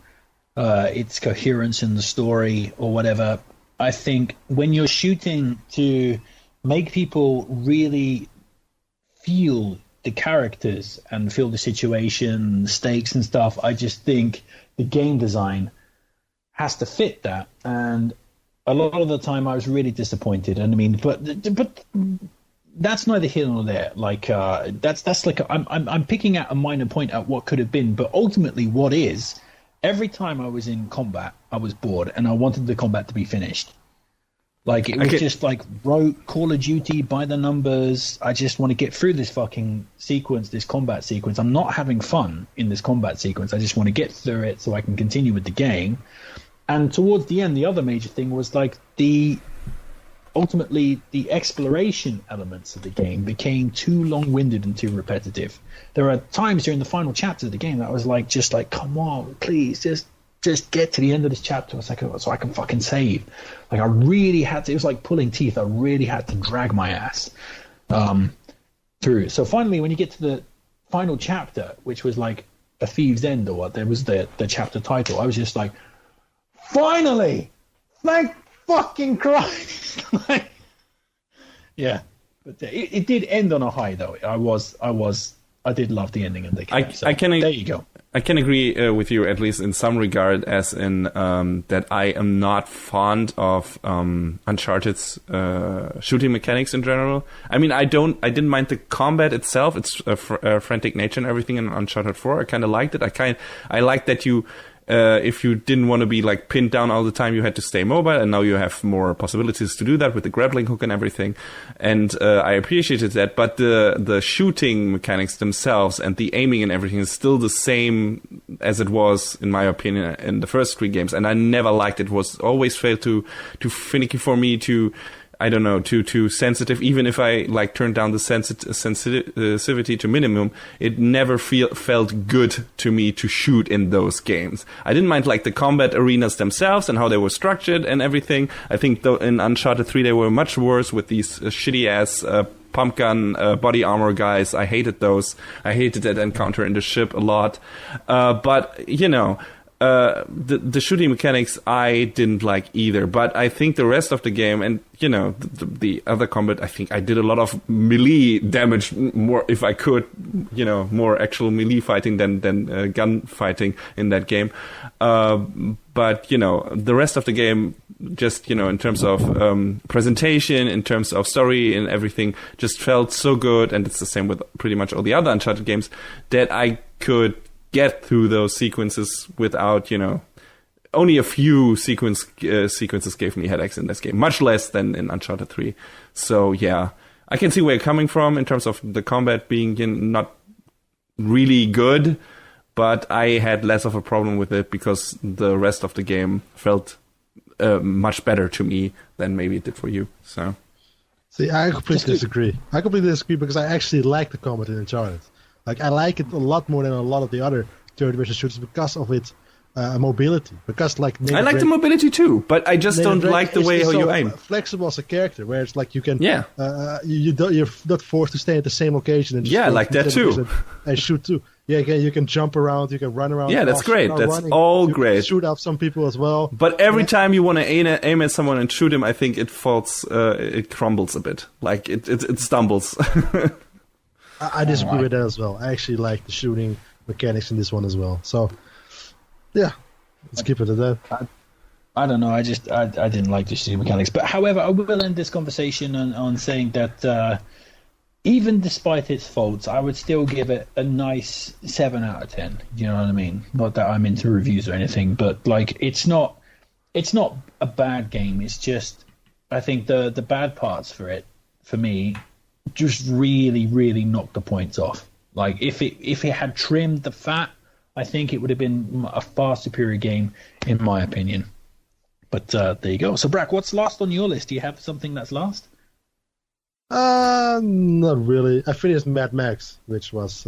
its coherence in the story, or whatever. I think when you're shooting to make people really feel the characters and feel the situation, stakes and stuff, I just think the game design has to fit that. And a lot of the time I was really disappointed. And I mean, but that's neither here nor there. Like, that's like I'm picking out a minor point at what could have been, but ultimately what is, every time I was in combat, I was bored and I wanted the combat to be finished. Like, it was just like wrote Call of Duty by the numbers. I just want to get through this fucking sequence, this combat sequence. I'm not having fun in this combat sequence. I just want to get through it so I can continue with the game. And towards the end, the other major thing was like ultimately the exploration elements of the game became too long-winded and too repetitive. There are times during the final chapter of the game that I was like, just like, come on, please, just get to the end of this chapter so I can fucking save. Like, I really had to. It was like pulling teeth. I really had to drag my ass through. So finally, when you get to the final chapter, which was like A Thief's End, or what, there was the chapter title, I was just like, finally! Thank fucking Christ! Like, yeah. But it did end on a high, though. I did love the ending of the game. There you go. I can agree with you, at least in some regard, as in that I am not fond of Uncharted's shooting mechanics in general. I mean, I didn't mind the combat itself. It's frantic nature and everything in Uncharted 4. I kind of liked it. I liked that you. If you didn't want to be like pinned down all the time, you had to stay mobile, and now you have more possibilities to do that with the grappling hook and everything. And I appreciated that, but the shooting mechanics themselves and the aiming and everything is still the same as it was, in my opinion, in the first 3 games. And I never liked it. It was always felt too finicky for me, I don't know, too sensitive. Even if I like turned down the sensitivity to minimum, it never felt good to me to shoot in those games. I didn't mind like the combat arenas themselves and how they were structured and everything. I think though in Uncharted 3 they were much worse with these shitty ass pump gun body armor guys. I hated those. I hated that encounter in the ship a lot. But you know. The shooting mechanics I didn't like either, but I think the rest of the game and the other combat, I think I did a lot of melee damage more if I could, more actual melee fighting than gun fighting in that game. But the rest of the game, just in terms of presentation, in terms of story and everything, just felt so good, and it's the same with pretty much all the other Uncharted games, that I could get through those sequences without, only a few sequences gave me headaches in this game, much less than in Uncharted 3. So yeah, I can see where you're coming from in terms of the combat being not really good, but I had less of a problem with it because the rest of the game felt much better to me than maybe it did for you. So, see, I completely disagree. Because I actually like the combat in Uncharted. Like, I like it a lot more than a lot of the other third-person shooters because of its mobility. Because I like the mobility too, but I just don't like the way how you aim. Flexible as a character, where it's like you can, you're not forced to stay at the same location. And just like that too. And shoot too. Yeah, you can jump around, you can run around. Yeah, that's great. That's all great. Shoot up some people as well. But every time you want to aim at someone and shoot him, I think it falls, it crumbles a bit. Like it stumbles. I disagree with that as well. I actually like the shooting mechanics in this one as well. So, yeah, let's keep it at that. I don't know. I didn't like the shooting mechanics. But however, I will end this conversation on saying that even despite its faults, I would still give it a nice 7 out of 10. You know what I mean? Not that I'm into reviews or anything, but like it's not a bad game. It's just I think the bad parts for me just really, really knocked the points off. Like if it had trimmed the fat, I think it would have been a far superior game, in my opinion. But there you go. So, Brack, what's last on your list? Do you have something that's last? Not really. I finished Mad Max, which was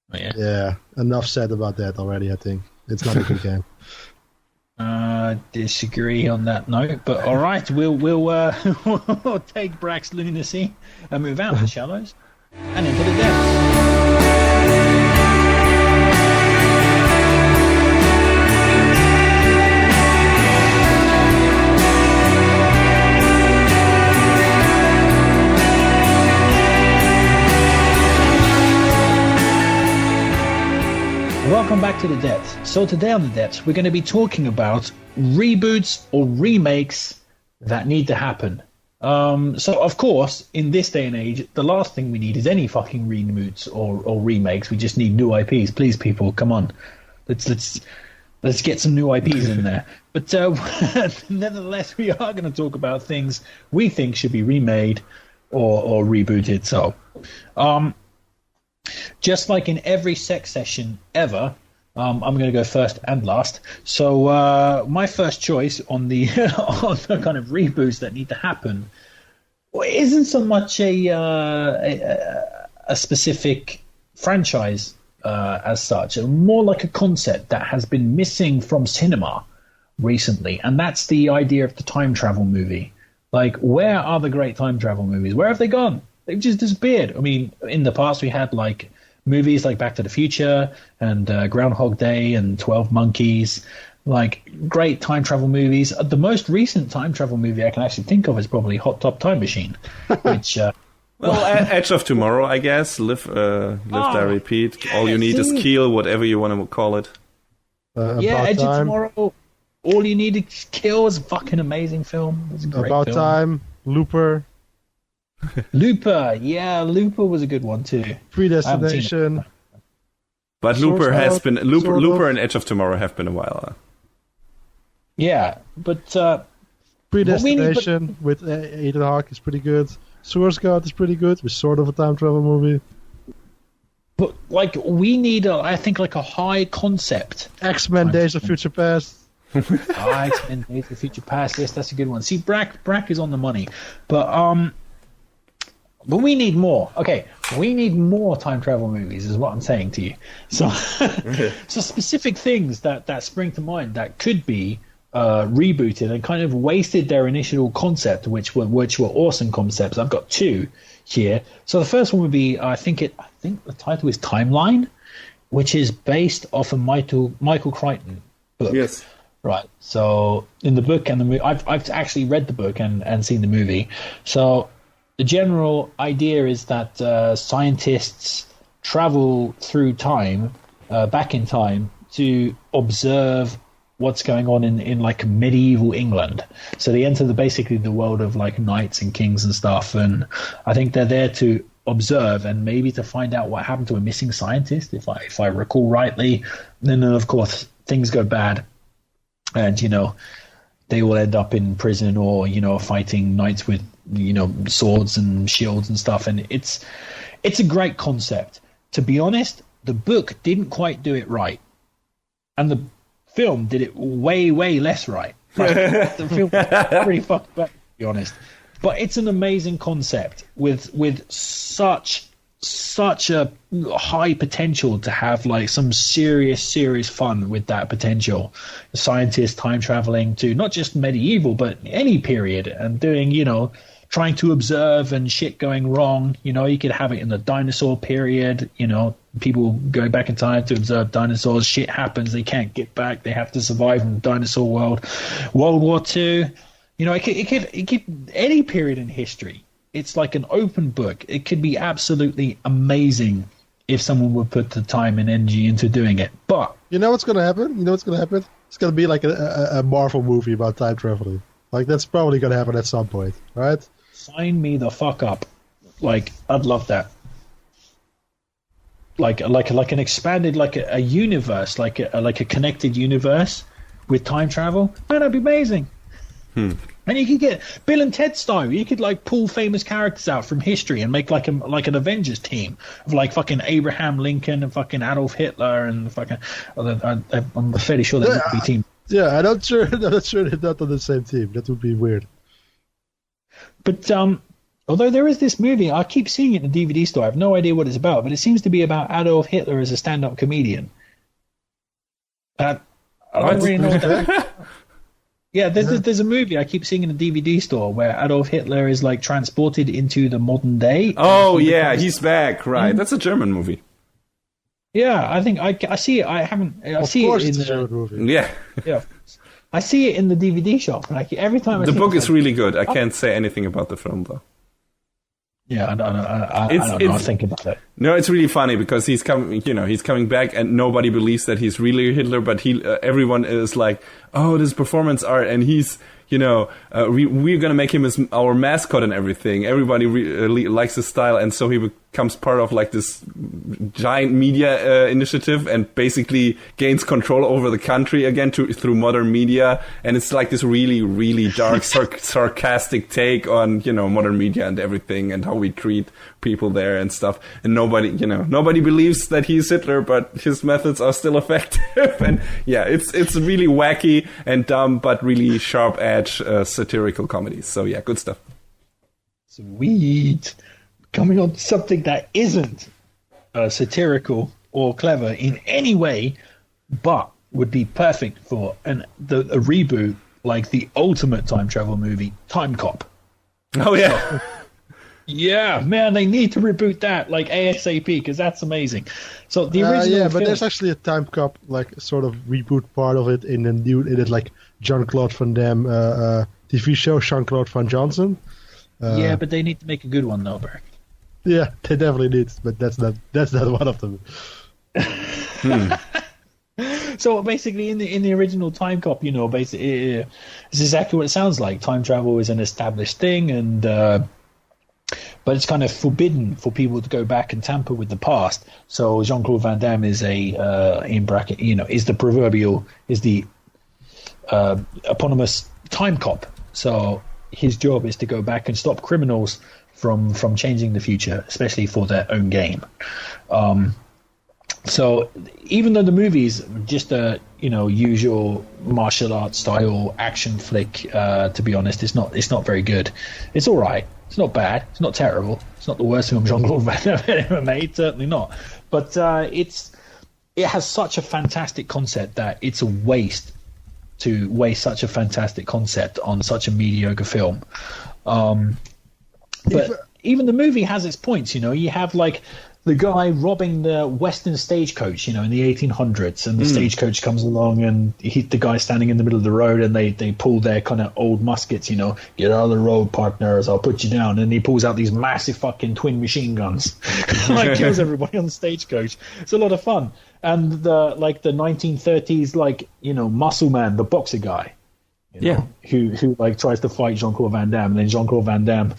enough said about that already. I think it's not a good game. Disagree on that note, but all right, we'll take Brack's lunacy and move out the shallows and into the depths. Welcome back to the depths. So today on the depths, we're going to be talking about reboots or remakes that need to happen. So of course, in this day and age, the last thing we need is any fucking reboots or remakes. We just need new IPs. Please, people, come on, let's get some new IPs in there. But nevertheless, we are going to talk about things we think should be remade or rebooted. So, just like in every sex session ever, I'm going to go first and last. So my first choice on the on the kind of reboots that need to happen isn't so much a specific franchise as such, more like a concept that has been missing from cinema recently, and that's the idea of the time travel movie. Like, where are the great time travel movies? Where have they gone? They've just disappeared. I mean, in the past we had movies like Back to the Future and Groundhog Day and 12 Monkeys, Like great time travel movies. The most recent time travel movie I can actually think of is probably Hot Top Time Machine, which. Edge of Tomorrow, I guess. Live, Die, Repeat. All you need is kill, whatever you want to call it. Edge of Tomorrow. All you need is kill is a fucking amazing film. It's a great About film. Time. Looper. Looper was a good one too. Predestination. But Looper has been Looper and Edge of Tomorrow have been a while. Yeah, but Predestination with Ethan Hawke is pretty good. Source Code is pretty good. It's sort of a time travel movie. But like we need I think like a high concept. X-Men Days of Future Past. X-Men Days of Future Past. Yes, that's a good one. See, Brack is on the money, but we need more. Okay, we need more time travel movies, is what I'm saying to you. So, so specific things that spring to mind that could be rebooted and kind of wasted their initial concept, which were awesome concepts. I've got two here. So the first one would be I think the title is Timeline, which is based off a Michael Crichton book. Yes. Right. So in the book and the movie, I've actually read the book and seen the movie. So the general idea is that scientists travel through time, back in time, to observe what's going on in like medieval England. So they enter basically the world of like knights and kings and stuff. And I think they're there to observe and maybe to find out what happened to a missing scientist, if I recall rightly. And then of course things go bad, and they will end up in prison or fighting knights with swords and shields and stuff. And it's a great concept. To be honest, the book didn't quite do it right, and the film did it way less right. The film pretty fucked up, to be honest. But it's an amazing concept with such a high potential to have like some serious fun with that potential. Scientists time traveling to not just medieval but any period and doing trying to observe and shit going wrong. You could have it in the dinosaur period. People going back in time to observe dinosaurs. Shit happens. They can't get back. They have to survive in the dinosaur world. World War II. It could any period in history. It's like an open book. It could be absolutely amazing if someone would put the time and energy into doing it. But what's going to happen? It's going to be like a Marvel movie about time traveling. Like that's probably going to happen at some point, right? Sign me the fuck up. Like I'd love that. Like an expanded a universe, like a connected universe with time travel. Man, that'd be amazing. And you could get Bill and Ted style. You could like pull famous characters out from history and make like an Avengers team of like fucking Abraham Lincoln and fucking Adolf Hitler and fucking. I'm fairly sure that would be team. Yeah, I'm not sure they're not on the same team. That would be weird. But although there is this movie, I keep seeing it in the DVD store. I have no idea what it's about, but it seems to be about Adolf Hitler as a stand-up comedian. I don't really know what that is. Yeah, there's a movie I keep seeing in the DVD store where Adolf Hitler is like transported into the modern day. Oh yeah, he's back. Right, that's a German movie. Yeah, I think I see it. I see it in the German movie. Yeah, yeah. I see it in the DVD shop. Like every time. The book is really good. I can't say anything about the film though. Yeah, I don't know. I'll think about it. No, it's really funny because he's coming back and nobody believes that he's really Hitler, but everyone is like, oh, this performance art, and he's, we're gonna make him as our mascot and everything. Everybody likes his style, and so he becomes part of like this giant media initiative and basically gains control over the country again through modern media. And it's like this really dark, sarcastic take on modern media and everything and how we treat people there and stuff. And nobody believes that he's Hitler, but his methods are still effective. And yeah, it's really wacky and dumb, but really sharp edge satirical comedies. So yeah, good stuff. Sweet. Coming on to something that isn't satirical or clever in any way, but would be perfect for a reboot, like the ultimate time travel movie, Time Cop. Oh yeah. Yeah, man, they need to reboot that like ASAP because that's amazing. So the original but film, there's actually a time cop like sort of reboot part of it in the new in it like Jean-Claude Van Damme TV show Jean-Claude Van Johnson. yeah, but they need to make a good one though, Bert. Yeah, they definitely did, but that's not one of them. So basically, in the original Time Cop, basically, it's exactly what it sounds like. Time travel is an established thing, and but it's kind of forbidden for people to go back and tamper with the past. So Jean-Claude Van Damme is in bracket, is the eponymous Time Cop. So his job is to go back and stop criminals from changing the future, especially for their own gain. So even though the movie's just a usual martial arts style action flick, to be honest, it's not very good. It's all right. It's not bad. It's not terrible. It's not the worst film Jean-Claude Van Damme ever made. Certainly not. But it has such a fantastic concept that it's a waste to waste such a fantastic concept on such a mediocre film. But even the movie has its points. You have like the guy robbing the Western stagecoach, in the 1800s, and the stagecoach comes along, and the guy standing in the middle of the road, and they pull their kind of old muskets, get out of the road, partners, I'll put you down, and he pulls out these massive fucking twin machine guns, like kills everybody on the stagecoach. It's a lot of fun, and the 1930s muscle man, the boxer guy, who like tries to fight Jean-Claude Van Damme, and then Jean-Claude Van Damme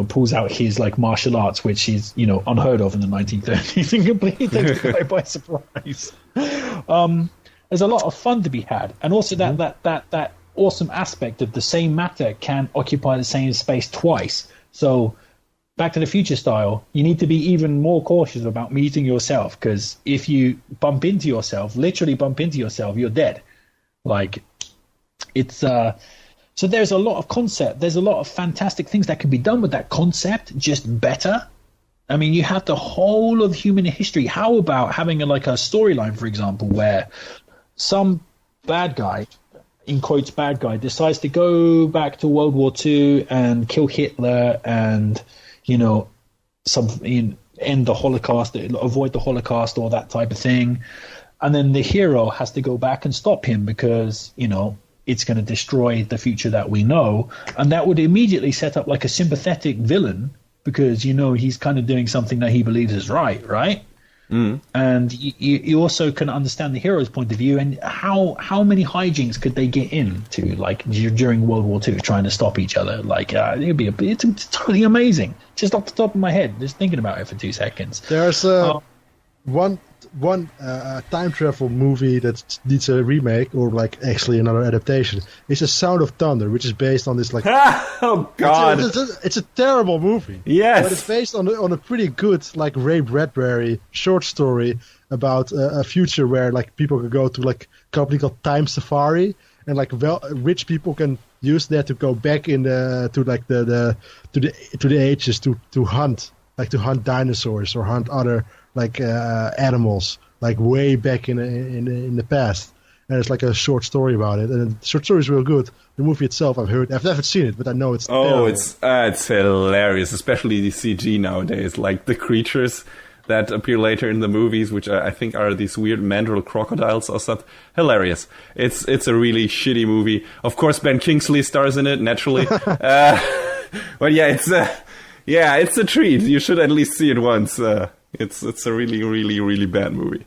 pulls out his like martial arts, which is unheard of in the 1930s, and completely takes the guy by surprise. There's a lot of fun to be had, and also that awesome aspect of the same matter can occupy the same space twice. So Back to the Future style, you need to be even more cautious about meeting yourself, because if you literally bump into yourself, you're dead. Like it's so there's a lot of concept. There's a lot of fantastic things that can be done with that concept, just better. I mean, you have the whole of human history. How about having a storyline, for example, where some bad guy, in quotes bad guy, decides to go back to World War II and kill Hitler and, end the Holocaust, avoid the Holocaust, or that type of thing. And then the hero has to go back and stop him because, it's going to destroy the future that we know, and that would immediately set up like a sympathetic villain because he's kind of doing something that he believes is right? And you also can understand the hero's point of view, and how many hijinks could they get into during World War II trying to stop each other? It's totally amazing. Just off the top of my head, just thinking about it for 2 seconds. There's one time travel movie that needs a remake, or actually another adaptation. It's A Sound of Thunder, which is based on this oh god, it's a terrible movie. Yes, but it's based on a pretty good Ray Bradbury short story about a future where people could go to a company called Time Safari, and rich people can use that to go back in to the ages to hunt dinosaurs or hunt other animals way back in the past. And it's a short story about it, and the short story is real good. The movie itself, I've never seen it, but I know it's terrible. It's hilarious, especially the CG nowadays, the creatures that appear later in the movies, which I think are these weird mandrill crocodiles or something. Hilarious. It's a really shitty movie. Of course, Ben Kingsley stars in it, naturally. But yeah, it's a treat. You should at least see it once. It's a really, really, really bad movie.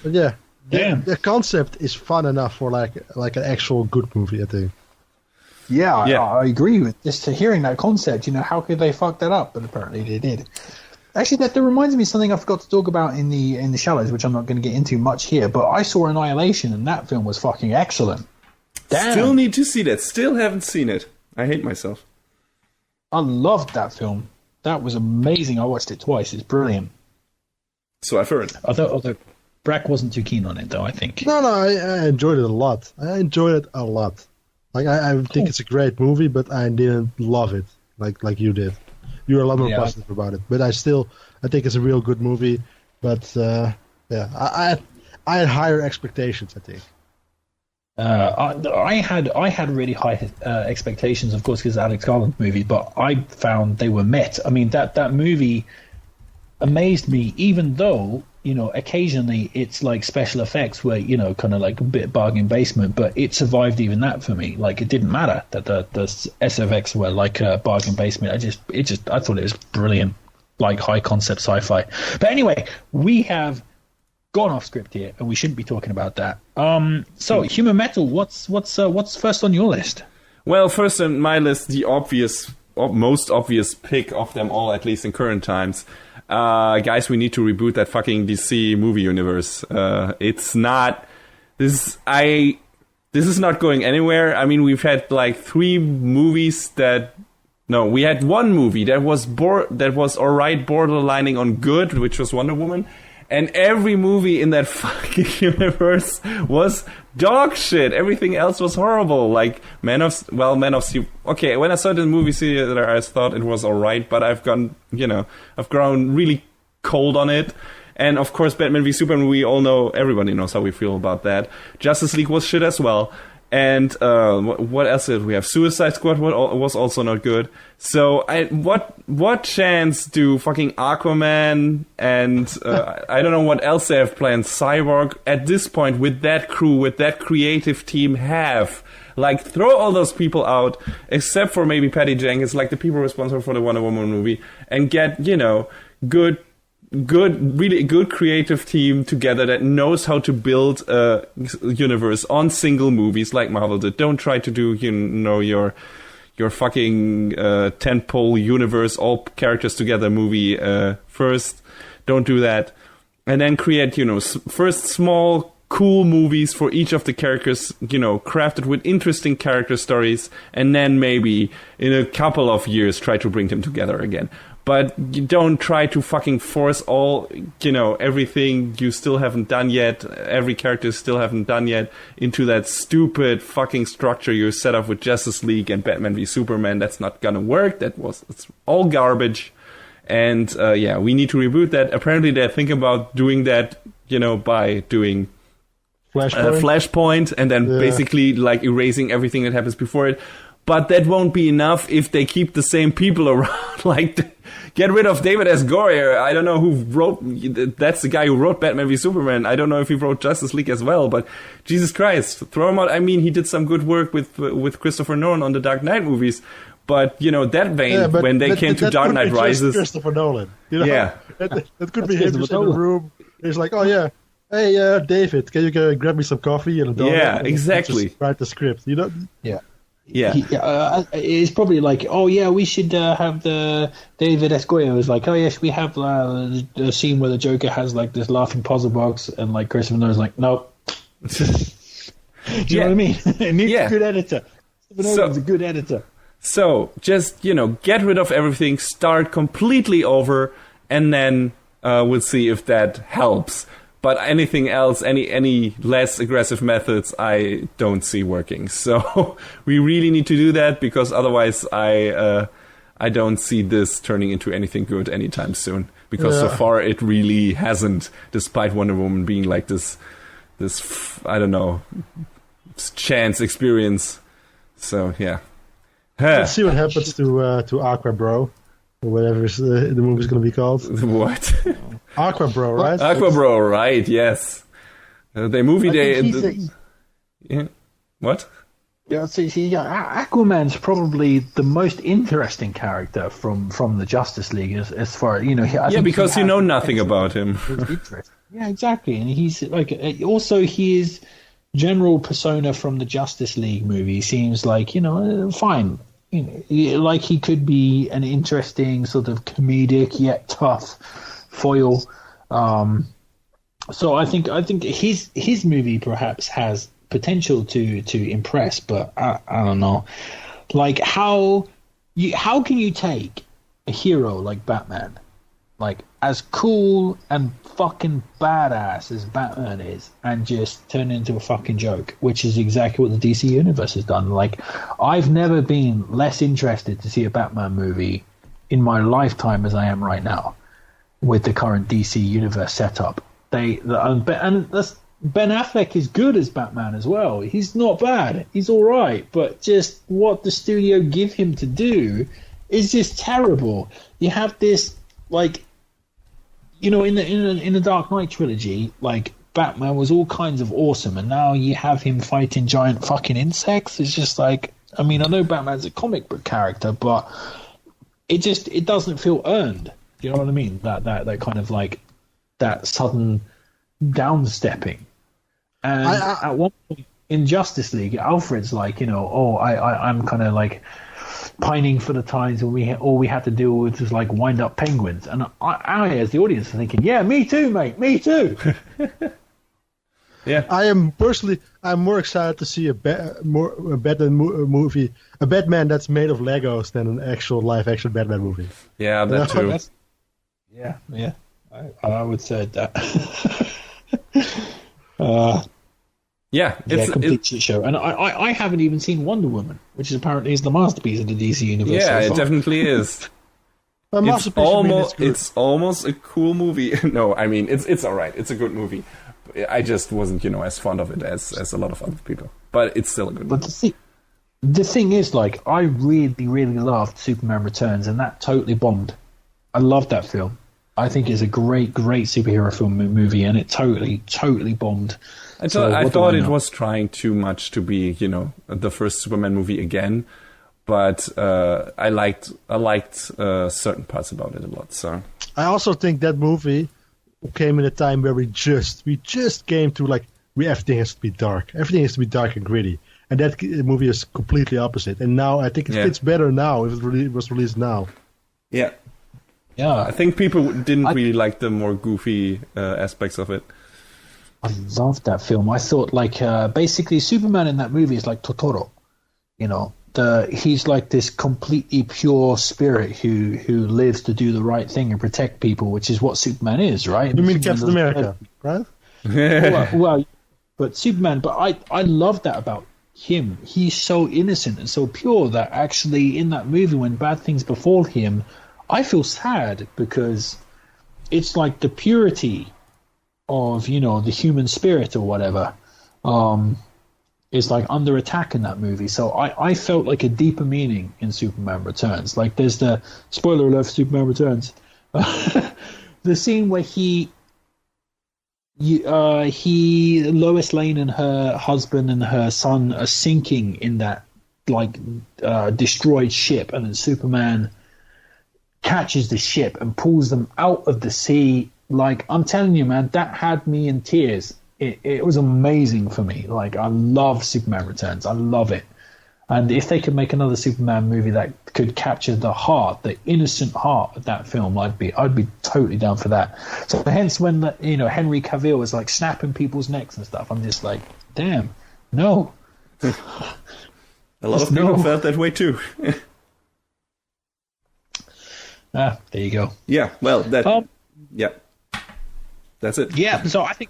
But yeah, the concept is fun enough for an actual good movie, I think. Yeah, I agree with just hearing that concept. How could they fuck that up? But apparently they did. Actually, that reminds me of something I forgot to talk about in the Shallows, which I'm not going to get into much here. But I saw Annihilation, and that film was fucking excellent. Damn. Still need to see that. Still haven't seen it. I hate myself. I loved that film. That was amazing. I watched it twice. It's brilliant. So I've heard. Although Brack wasn't too keen on it, though, I think. No, I enjoyed it a lot. I think it's a great movie, but I didn't love it like you did. You were a lot more positive about it. But I think it's a real good movie. But I had higher expectations, I think. I had really high expectations, of course, because it's Alex Garland's movie, but I found they were met. I mean, that movie amazed me, even though, occasionally it's like special effects where, kind of like a bit bargain basement, but it survived even that for me. Like, it didn't matter that the SFX were like a bargain basement. I thought it was brilliant, like high concept sci-fi. But anyway, we have gone off script here, and we shouldn't be talking about that. So Human Metal, what's first on your list? Well, first on my list, the most obvious pick of them all, at least in current times. Guys, we need to reboot that fucking DC movie universe. It's not this. This is not going anywhere. I mean, we've had like 3 movies we had one movie that was alright, borderlining on good, which was Wonder Woman. And every movie in that fucking universe was dog shit. Everything else was horrible. Like Man of Steel. Okay, when I saw it in the movie theater, I thought it was alright, but I've grown really cold on it. And of course, Batman v Superman, everybody knows how we feel about that. Justice League was shit as well. And what else did we have? Suicide Squad was also not good. So what chance do fucking Aquaman and I don't know what else they have planned, Cyborg, at this point with that crew, with that creative team have? Like, throw all those people out, except for maybe Patty Jenkins, like the people responsible for the Wonder Woman movie, and get, really good creative team together that knows how to build a universe on single movies like Marvel did. Don't try to do, your fucking tentpole universe, all characters together movie first. Don't do that. And then create, first small, cool movies for each of the characters, crafted with interesting character stories, and then maybe in a couple of years try to bring them together again. But you don't try to fucking force all, everything you still haven't done yet, every character still haven't done yet, into that stupid fucking structure you set up with Justice League and Batman v Superman. That's not gonna work. It's all garbage. And we need to reboot that. Apparently they think about doing that, by doing Flashpoint, and then basically like erasing everything that happens before it. But that won't be enough if they keep the same people around. Get rid of David S. Goyer. I don't know who wrote. That's the guy who wrote Batman v Superman. I don't know if he wrote Justice League as well. But Jesus Christ, throw him out. I mean, he did some good work with Christopher Nolan on the Dark Knight movies. But that vein, when they came to Dark Knight Rises, Christopher Nolan. Yeah, that could be him just in the room. He's like, oh yeah. Hey, David, can you grab me some coffee and a donut? Yeah, exactly. Just write the script. Yeah. Yeah. It's probably like, oh yeah, we should have the David S. Goyer was like, oh yeah, should we have the scene where the Joker has like this laughing puzzle box, and like Christopher Nolan's like, nope. Do you know what I mean? It needs a good editor. Christopher Nolan's a good editor. So just get rid of everything, start completely over, and then we'll see if that helps. But anything else, any less aggressive methods, I don't see working. So we really need to do that, because otherwise I don't see this turning into anything good anytime soon. Because so far it really hasn't, despite Wonder Woman being like this I don't know, chance experience. So yeah. Let's see what happens to Aqua Bro, or whatever the movie's going to be called. What? Aqua Bro, right? Aqua Bro, right? Yes. The movie yeah. What? Yeah, Aquaman's probably the most interesting character from the Justice League as far as because you know nothing about him. Yeah, exactly, and he's like also his general persona from the Justice League movie seems like fine. Like he could be an interesting sort of comedic yet tough foil. So I think his movie perhaps has potential to impress, but I don't know. Like how can you take a hero like Batman, like as cool and fucking badass as Batman is, and just turn into a fucking joke, which is exactly what the DC universe has done. Like, I've never been less interested to see a Batman movie in my lifetime as I am right now with the current DC universe setup. And Ben Affleck is good as Batman as well. He's not bad. He's all right, but just what the studio give him to do is just terrible. You have this like, in the Dark Knight trilogy, like Batman was all kinds of awesome, and now you have him fighting giant fucking insects. It's just like, I mean, I know Batman's a comic book character, but it doesn't feel earned. You know what I mean? That kind of like that sudden downstepping. And at one point in Justice League, Alfred's like, I'm kind of like pining for the times when all we had to deal with was like wind up penguins. And I as the audience, are thinking, yeah, me too, mate, me too. Yeah, I'm more excited to see a Batman movie, a Batman that's made of Legos than an actual live action Batman movie. Yeah, that too. Yeah, I would say that. It's a complete shit show. And I haven't even seen Wonder Woman, which apparently is the masterpiece of the DC universe. Yeah, it definitely is. It's almost a cool movie. No, I mean it's all right. It's a good movie. I just wasn't, as fond of it as a lot of other people. But it's still a good movie. But the thing is, like, I really, really loved Superman Returns, and that totally bombed. I loved that film. I think it's a great, great superhero film movie, and it totally, totally bombed. I thought it was trying too much to be, the first Superman movie again. But I liked certain parts about it a lot. So I also think that movie came in a time where we just came to like everything has to be dark. Everything has to be dark and gritty. And that movie is completely opposite. And now I think it fits better now if it was released now. Yeah. Yeah. I think people didn't really like the more goofy aspects of it. I loved that film. I thought like basically Superman in that movie is like Totoro. He's like this completely pure spirit who lives to do the right thing and protect people, which is what Superman is, right? You mean Captain America, right? But Superman. But I love that about him. He's so innocent and so pure that actually in that movie, when bad things befall him, I feel sad because it's like the purity of the human spirit or whatever. Is like under attack in that movie. So I felt like a deeper meaning in Superman Returns. Like there's the spoiler alert for Superman Returns. The scene where Lois Lane and her husband and her son are sinking in that like destroyed ship, and then Superman catches the ship and pulls them out of the sea. Like, I'm telling you, man, that had me in tears. It was amazing for me. Like, I love Superman Returns. I love it. And if they could make another Superman movie that could capture the heart, the innocent heart of that film, I'd be totally down for that. So hence when Henry Cavill was like snapping people's necks and stuff, I'm just like, damn, no. A lot of people felt that way too. There you go. Yeah, well, that's it. Yeah, so I think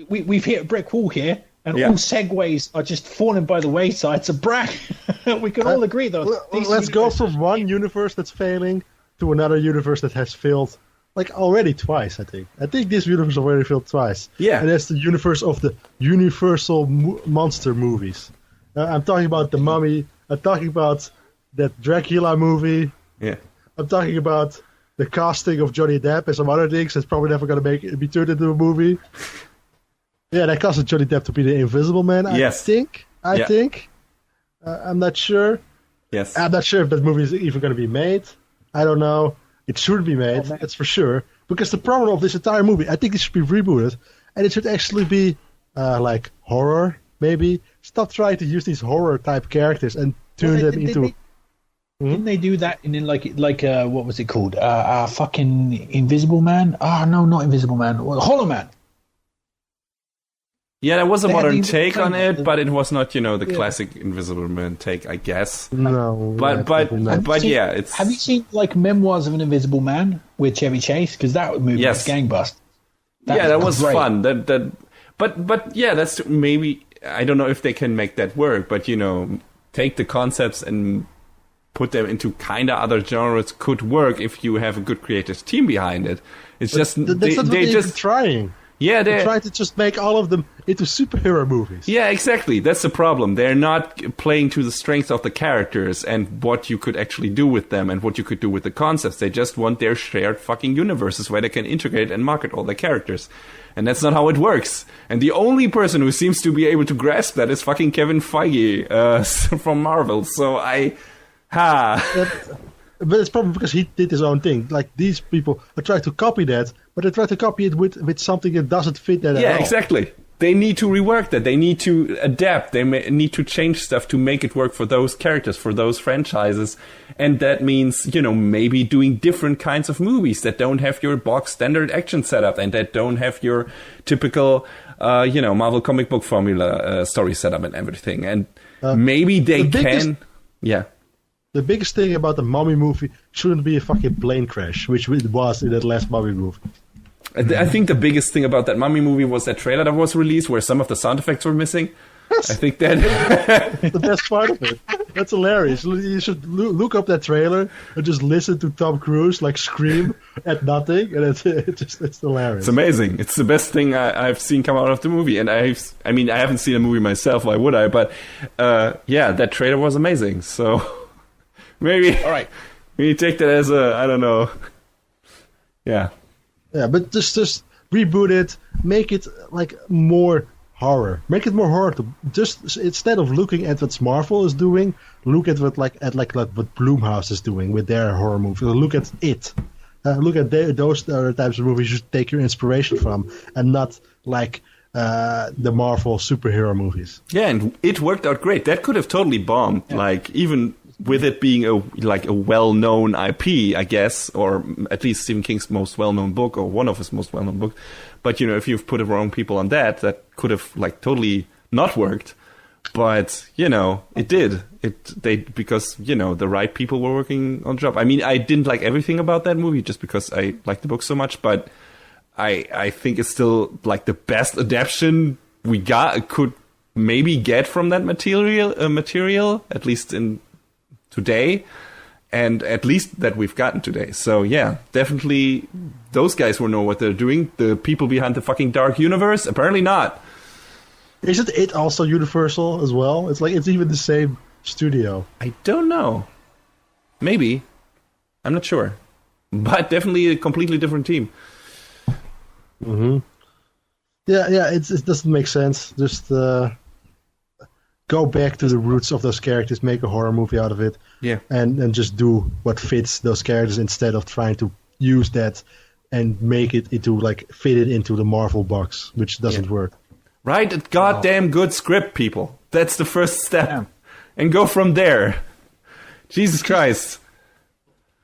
we've hit a brick wall here, and all segues are just falling by the wayside. So, Brack, we can all agree, though. Let's go from one universe that's failing to another universe that has failed, like, already twice, I think. I think this universe already failed twice. Yeah. And that's the universe of the Universal monster movies. I'm talking about The Mummy. I'm talking about that Dracula movie. Yeah. I'm talking about the casting of Johnny Depp and some other things that's probably never going to be turned into a movie. Yeah, they casted Johnny Depp to be the Invisible Man, I think. I'm not sure. Yes. I'm not sure if that movie is even going to be made. I don't know. It should be made, that's for sure. Because the problem of this entire movie, I think it should be rebooted. And it should actually be like horror, maybe. Stop trying to use these horror-type characters and turn them into... Didn't they do that in like what was it called? Fucking Invisible Man? No, not Invisible Man. Hollow Man. Yeah, there was a modern take on it, but it was not, the classic Invisible Man take, I guess. No. But yeah, it's... Have you seen, like, Memoirs of an Invisible Man with Chevy Chase? Because that movie was gangbust. That was fun. But yeah, that's maybe... I don't know if they can make that work, but, take the concepts and put them into kind of other genres could work if you have a good creative team behind it. It's just... That's not what they're trying. Yeah, they try to just make all of them into superhero movies. Yeah, exactly. That's the problem. They're not playing to the strengths of the characters and what you could actually do with them and what you could do with the concepts. They just want their shared fucking universes where they can integrate and market all their characters. And that's not how it works. And the only person who seems to be able to grasp that is fucking Kevin Feige from Marvel. So But it's probably because he did his own thing. Like, these people try to copy that, but they try to copy it with something that doesn't fit that at all. Yeah, exactly. They need to rework that. They need to adapt. They need to change stuff to make it work for those characters, for those franchises. And that means, maybe doing different kinds of movies that don't have your box standard action setup and that don't have your typical, Marvel comic book formula story setup and everything. And maybe they can... Yeah. The biggest thing about the Mummy movie shouldn't be a fucking plane crash, which it was in that last Mummy movie. I think the biggest thing about that Mummy movie was that trailer that was released where some of the sound effects were missing. I think that... the best part of it. That's hilarious. You should look up that trailer and just listen to Tom Cruise scream at nothing, and it's hilarious. It's amazing. It's the best thing I've seen come out of the movie, and I haven't seen a movie myself. Why would I? But that trailer was amazing. So... Maybe. All right. We take that as I don't know. Yeah. Yeah, but just reboot it. Make it more horror. Make it more horror. Just instead of looking at what Marvel is doing, look at what what Blumhouse is doing with their horror movies. Look at it. Look at those types of movies you should take your inspiration from, and not the Marvel superhero movies. Yeah, and it worked out great. That could have totally bombed. Yeah. Even with it being a well-known IP, I guess, or at least Stephen King's most well-known book, or one of his most well-known books. But if you've put the wrong people on that could have totally not worked. But it did. Because the right people were working on the job. I mean, I didn't like everything about that movie just because I liked the book so much. But I think it's still the best adaptation we could maybe get from that material, at least in today, and at least that we've gotten today. So yeah, definitely those guys will know what they're doing. The people behind the fucking Dark Universe, apparently not. Isn't it also Universal as well? It's it's even the same studio. I don't know. Maybe. I'm not sure. But definitely a completely different team. Mm-hmm. Yeah, it doesn't make sense. Just go back to the roots of those characters, make a horror movie out of it, and just do what fits those characters instead of trying to use that and make it into fit it into the Marvel box, which doesn't work. Write a goddamn good script, people. That's the first step, and go from there. Jesus Christ.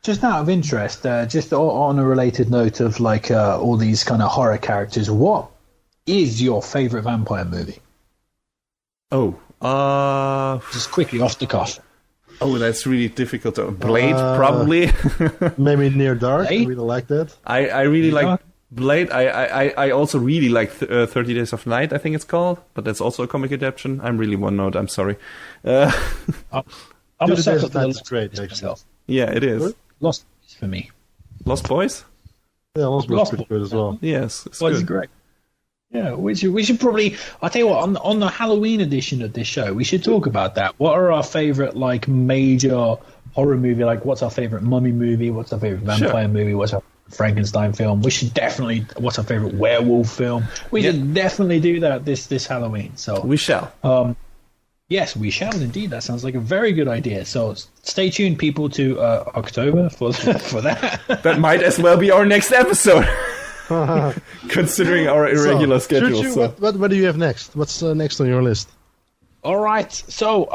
Just out of interest, just on a related note of all these kind of horror characters, what is your favorite vampire movie? Just quickly off the cuff. Oh, that's really difficult. Blade, probably. Maybe Near Dark. Blade? I really like that. I really like Blade. I also really like 30 Days of Night, I think it's called. But that's also a comic adaptation. I'm really one note. I'm sorry. I'm a sucker for That's great, actually. Yeah, it is. Lost Boys for me. Lost Boys? Yeah, Lost Boys is pretty good as well. Yes, it's good. It's great. Yeah, we should probably. I'll tell you what. On the Halloween edition of this show, we should talk about that. What are our favorite major horror movie? What's our favorite mummy movie? What's our favorite vampire movie? What's our Frankenstein film? We should definitely. What's our favorite werewolf film? We should definitely do that this Halloween. So we shall. Yes, we shall indeed. That sounds like a very good idea. So stay tuned, people, to October for that. That might as well be our next episode. Considering our irregular schedule. What do you have next? What's next on your list? All right. So,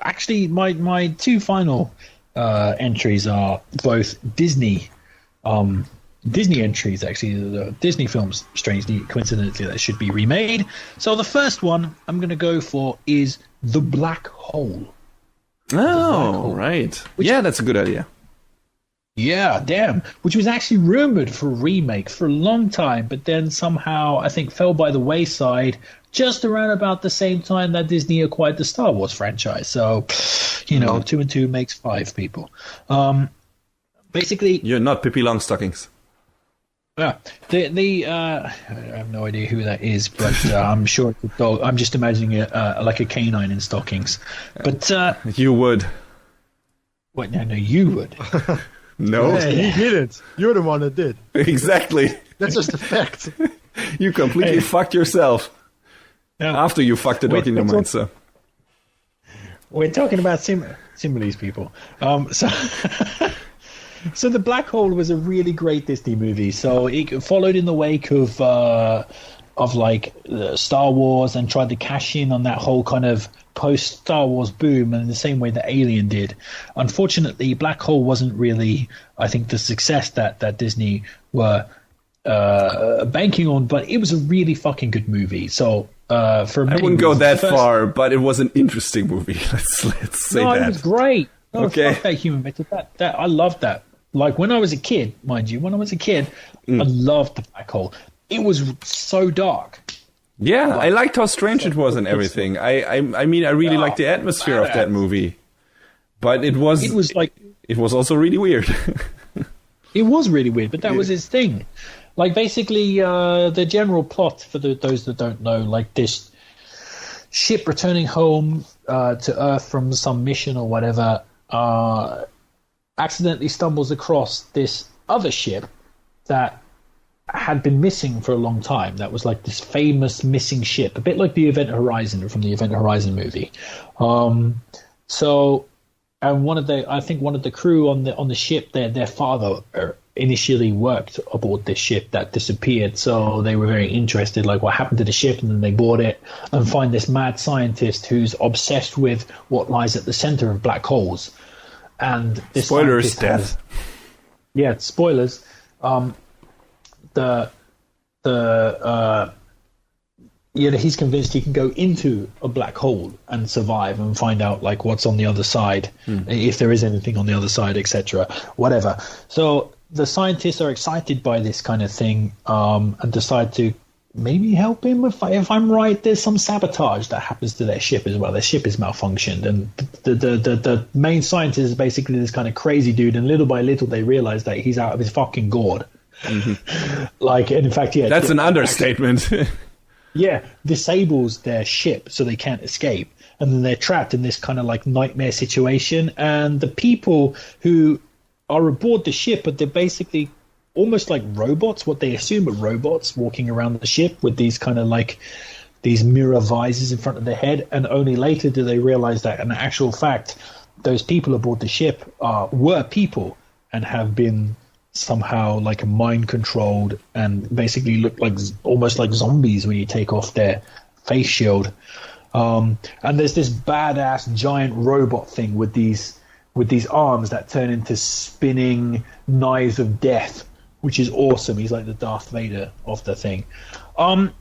actually, my two final entries are both Disney entries. Actually, the Disney films, strangely, coincidentally, that should be remade. So, the first one I'm going to go for is The Black Hole. Oh, right. That's a good idea. Yeah, damn. Which was actually rumored for a remake for a long time, but then somehow I think fell by the wayside just around about the same time that Disney acquired the Star Wars franchise. So, 2 and 2 makes 5, people. Basically, you're not Pippi Longstockings. Yeah, I have no idea who that is, but I'm sure it's a dog. I'm just imagining it like a canine in stockings. But You would. what? No, you would. No. Hey, he didn't. You're the one that did. Exactly. That's just a fact. You completely fucked yourself No, after you fucked the dog in your mind, so. we're talking about similes, people. So. So The Black Hole was a really great Disney movie. So it followed in the wake of like Star Wars and tried to cash in on that whole kind of post Star Wars boom, and in the same way that Alien did. Unfortunately, Black Hole wasn't really, I think, the success that Disney were banking on. But it was a really fucking good movie. So for I wouldn't go that far, but it was an interesting movie. Let's say that. It was great. No, Okay. fuck that Human Metal. That I loved that. Like when I was a kid, mind you, I loved The Black Hole. It was so dark. Yeah, I liked how strange it was and everything. I mean, I really liked the atmosphere of that movie, but it was also really weird. It was really weird, but that was his thing. Like basically, the general plot for those that don't know, like this ship returning home to Earth from some mission or whatever, accidentally stumbles across this other ship that had been missing for a long time. That was like this famous missing ship, a bit like the Event Horizon from the Event Horizon movie. And one of the crew on the ship, their father initially worked aboard this ship that disappeared. So they were very interested, like what happened to the ship, and then they bought it and find this mad scientist who's obsessed with what lies at the center of black holes. And this Spoilers, death. Spoilers. He's convinced he can go into a black hole and survive and find out like what's on the other side, if there is anything on the other side, etc. Whatever. So the scientists are excited by this kind of thing, and decide to maybe help him. If I'm right, there's some sabotage that happens to their ship as well. Their ship is malfunctioned, and the main scientist is basically this kind of crazy dude. And little by little, they realize that he's out of his fucking gourd. Mm-hmm. Like, and in fact, yeah, that's an understatement. Yeah, disables their ship so they can't escape, and then they're trapped in this kind of like nightmare situation. And the people who are aboard the ship, but they're basically almost like robots, what they assume are robots walking around the ship with these kind of like these mirror visors in front of their head. And only later do they realize that in actual fact, those people aboard the ship were people and have been somehow like mind controlled and basically look like almost like zombies when you take off their face shield. And there's this badass giant robot thing with these arms that turn into spinning knives of death, which is awesome. He's like the Darth Vader of the thing.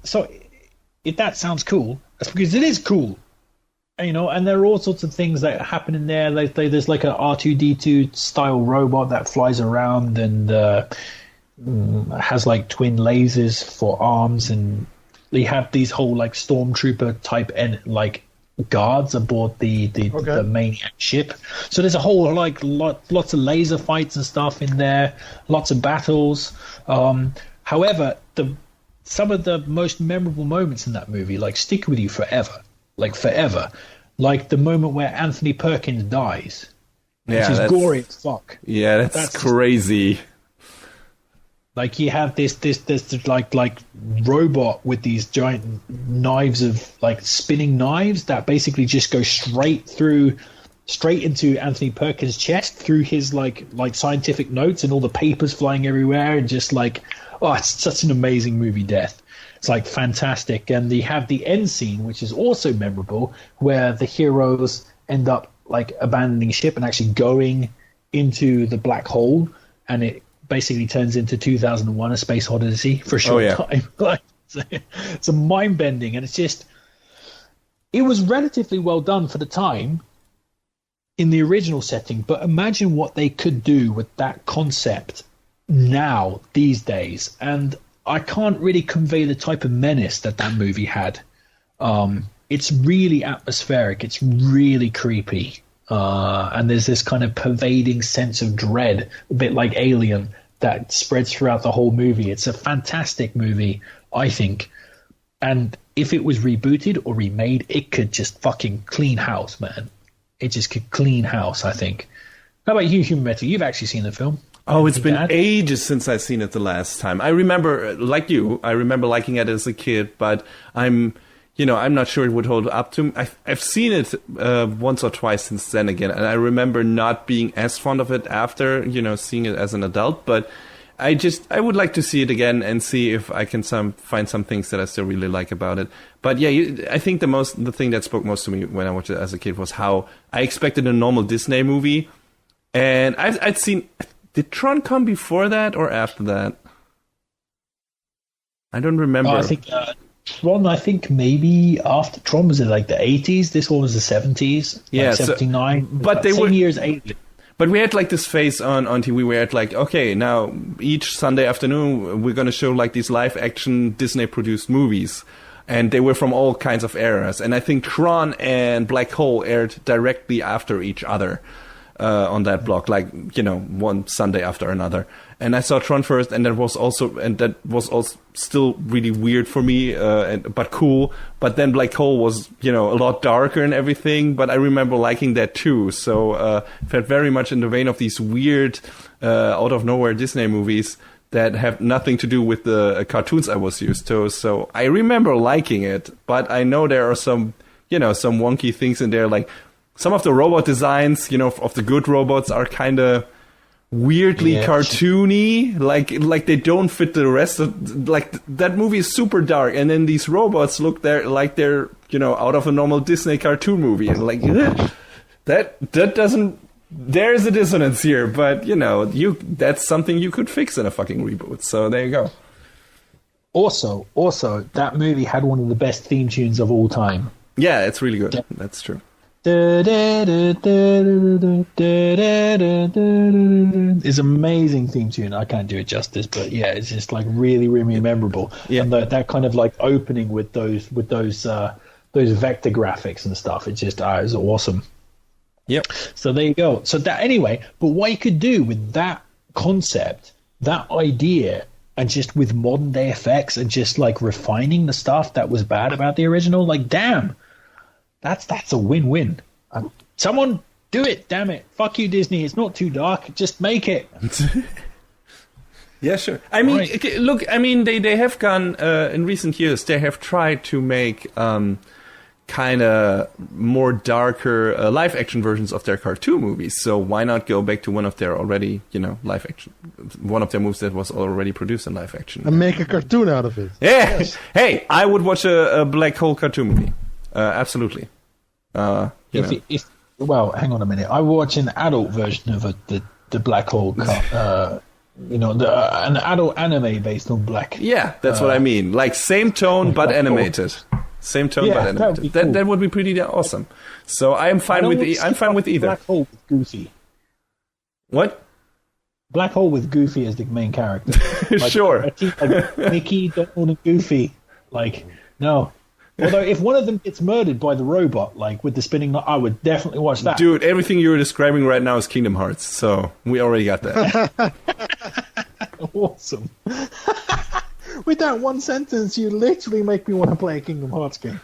So if that sounds cool, that's because it is cool. You know, and there are all sorts of things that happen in there. Like there's like a R2-D2 style robot that flies around and has like twin lasers for arms, and they have these whole like stormtrooper type like guards aboard the maniac ship. So there's a whole like lots of laser fights and stuff in there, lots of battles. However, some of the most memorable moments in that movie like stick with you forever. Like the moment where Anthony Perkins dies, which is gory as fuck. Yeah, that's crazy. Like you have this like robot with these giant knives of like spinning knives that basically just go straight into Anthony Perkins' chest through his like scientific notes and all the papers flying everywhere, and just like, oh, it's such an amazing movie death. It's like fantastic. And they have the end scene, which is also memorable, where the heroes end up like abandoning ship and actually going into the black hole, and it basically turns into 2001: A Space Odyssey for a short time. Like, it's a mind bending, and it was relatively well done for the time in the original setting. But imagine what they could do with that concept now, these days. And I can't really convey the type of menace that movie had. It's really atmospheric. It's really creepy. And there's this kind of pervading sense of dread, a bit like Alien, that spreads throughout the whole movie. It's a fantastic movie, I think. And if it was rebooted or remade, it could just fucking clean house, man. It just could clean house, I think. How about you, Human Metal? You've actually seen the film. Oh, it's been ages since I've seen it the last time. I remember, like you, I remember liking it as a kid, but I'm not sure it would hold up to me. I've seen it once or twice since then again, and I remember not being as fond of it after, seeing it as an adult, but I would like to see it again and see if I can find some things that I still really like about it. But yeah, I think the thing that spoke most to me when I watched it as a kid was how I expected a normal Disney movie, and I'd seen. Did Tron come before that or after that? I don't remember. I think Tron. I think maybe after Tron was it like the 80s. This one was the 70s. Yeah, like 79. But they same were years 80. But we had like this phase on TV where it's like, okay, now each Sunday afternoon we're gonna show like these live action Disney produced movies, and they were from all kinds of eras. And I think Tron and Black Hole aired directly after each other. On that block, like, one Sunday after another. And I saw Tron first, and that was also still really weird for me, but cool. But then Black Hole was, a lot darker and everything, but I remember liking that too. So, felt very much in the vein of these weird, out of nowhere Disney movies that have nothing to do with the cartoons I was used to. So I remember liking it, but I know there are some wonky things in there, like, some of the robot designs, of the good robots are kind of weirdly cartoony, like they don't fit the rest of, like, that movie is super dark, and then these robots look like they're out of a normal Disney cartoon movie, and like that doesn't. There's a dissonance here, but that's something you could fix in a fucking reboot. So there you go. Also, that movie had one of the best theme tunes of all time. Yeah, it's really good. That's true. It's amazing theme tune. I can't do it justice, but yeah, it's just like really, really memorable. Yeah. And that kind of like opening with those vector graphics and stuff. It's just it's awesome. Yep. So there you go. So that anyway, but what you could do with that concept, that idea, and just with modern day effects and just like refining the stuff that was bad about the original, like damn. That's a win-win. Someone do it, damn it. Fuck you, Disney. It's not too dark. Just make it. Yeah, sure. I mean, look, they have gone, in recent years, they have tried to make kind of more darker live action versions of their cartoon movies. So why not go back to one of their already, live action, one of their movies that was already produced in live action. And make a cartoon out of it. Yeah. Yes. Hey, I would watch a Black Hole cartoon movie. Absolutely. Well, hang on a minute. I watch an adult version of the Black Hole, an adult anime based on Black. Yeah, that's what I mean. Like same tone but animated. Same tone but animated. That would be pretty awesome. So I'm fine with either. Black Hole with Goofy. What? Black Hole with Goofy as the main character. Like, sure. Like Mickey, Donald, and Goofy. Like no. Although if one of them gets murdered by the robot, like with the spinning, I would definitely watch that. Dude, everything you're describing right now is Kingdom Hearts, so we already got that. Awesome. With that one sentence, you literally make me want to play a Kingdom Hearts game.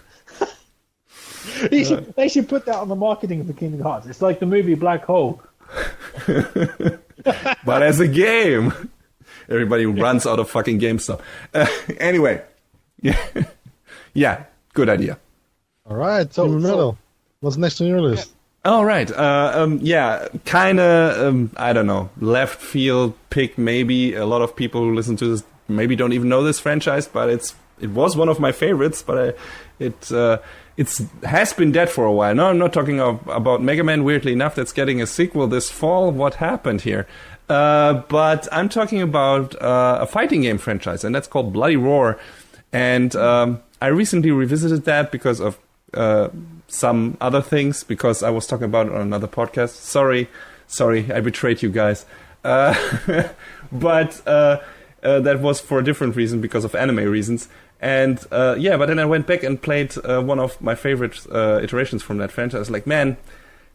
They should put that on the marketing of the Kingdom Hearts. It's like the movie Black Hole. But as a game. Everybody runs out of fucking GameStop. Anyway. Yeah. Good idea. All right. So what's next on your list? All right. Kind of, I don't know, left field pick maybe. A lot of people who listen to this maybe don't even know this franchise, but it was one of my favorites, but it has been dead for a while. No, I'm not talking about Mega Man, weirdly enough, that's getting a sequel this fall. What happened here? But I'm talking about a fighting game franchise, and that's called Bloody Roar. And I recently revisited that because of some other things, because I was talking about it on another podcast. Sorry, I betrayed you guys. But that was for a different reason, because of anime reasons. And but then I went back and played one of my favorite iterations from that franchise. Like, man,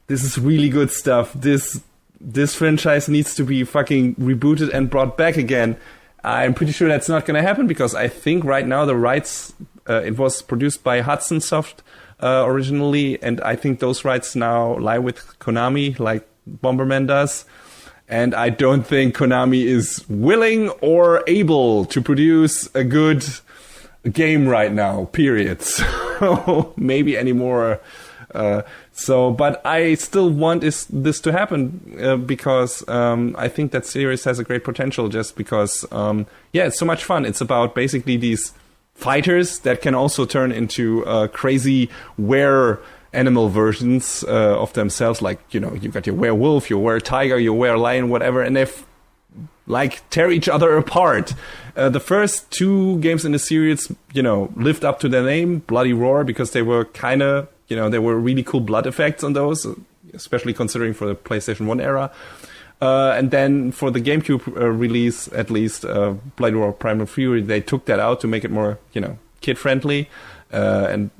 this is really good stuff. This this franchise needs to be fucking rebooted and brought back again. I'm pretty sure that's not going to happen because I think right now the rights, it was produced by Hudson Soft originally, and I think those rights now lie with Konami, like Bomberman does. And I don't think Konami is willing or able to produce a good game right now, period. So maybe anymore. But I still want this to happen because I think that series has a great potential just because, it's so much fun. It's about basically these fighters that can also turn into crazy animal versions of themselves. Like, you got your werewolf, your were-tiger, your were-lion, whatever, and they tear each other apart. The first 2 games in the series, lived up to their name, Bloody Roar, because they were kind of, there were really cool blood effects on those, especially considering for the PlayStation 1 era. And then for the GameCube release, at least, Bloody Roar Primal Fury, they took that out to make it more, kid-friendly. And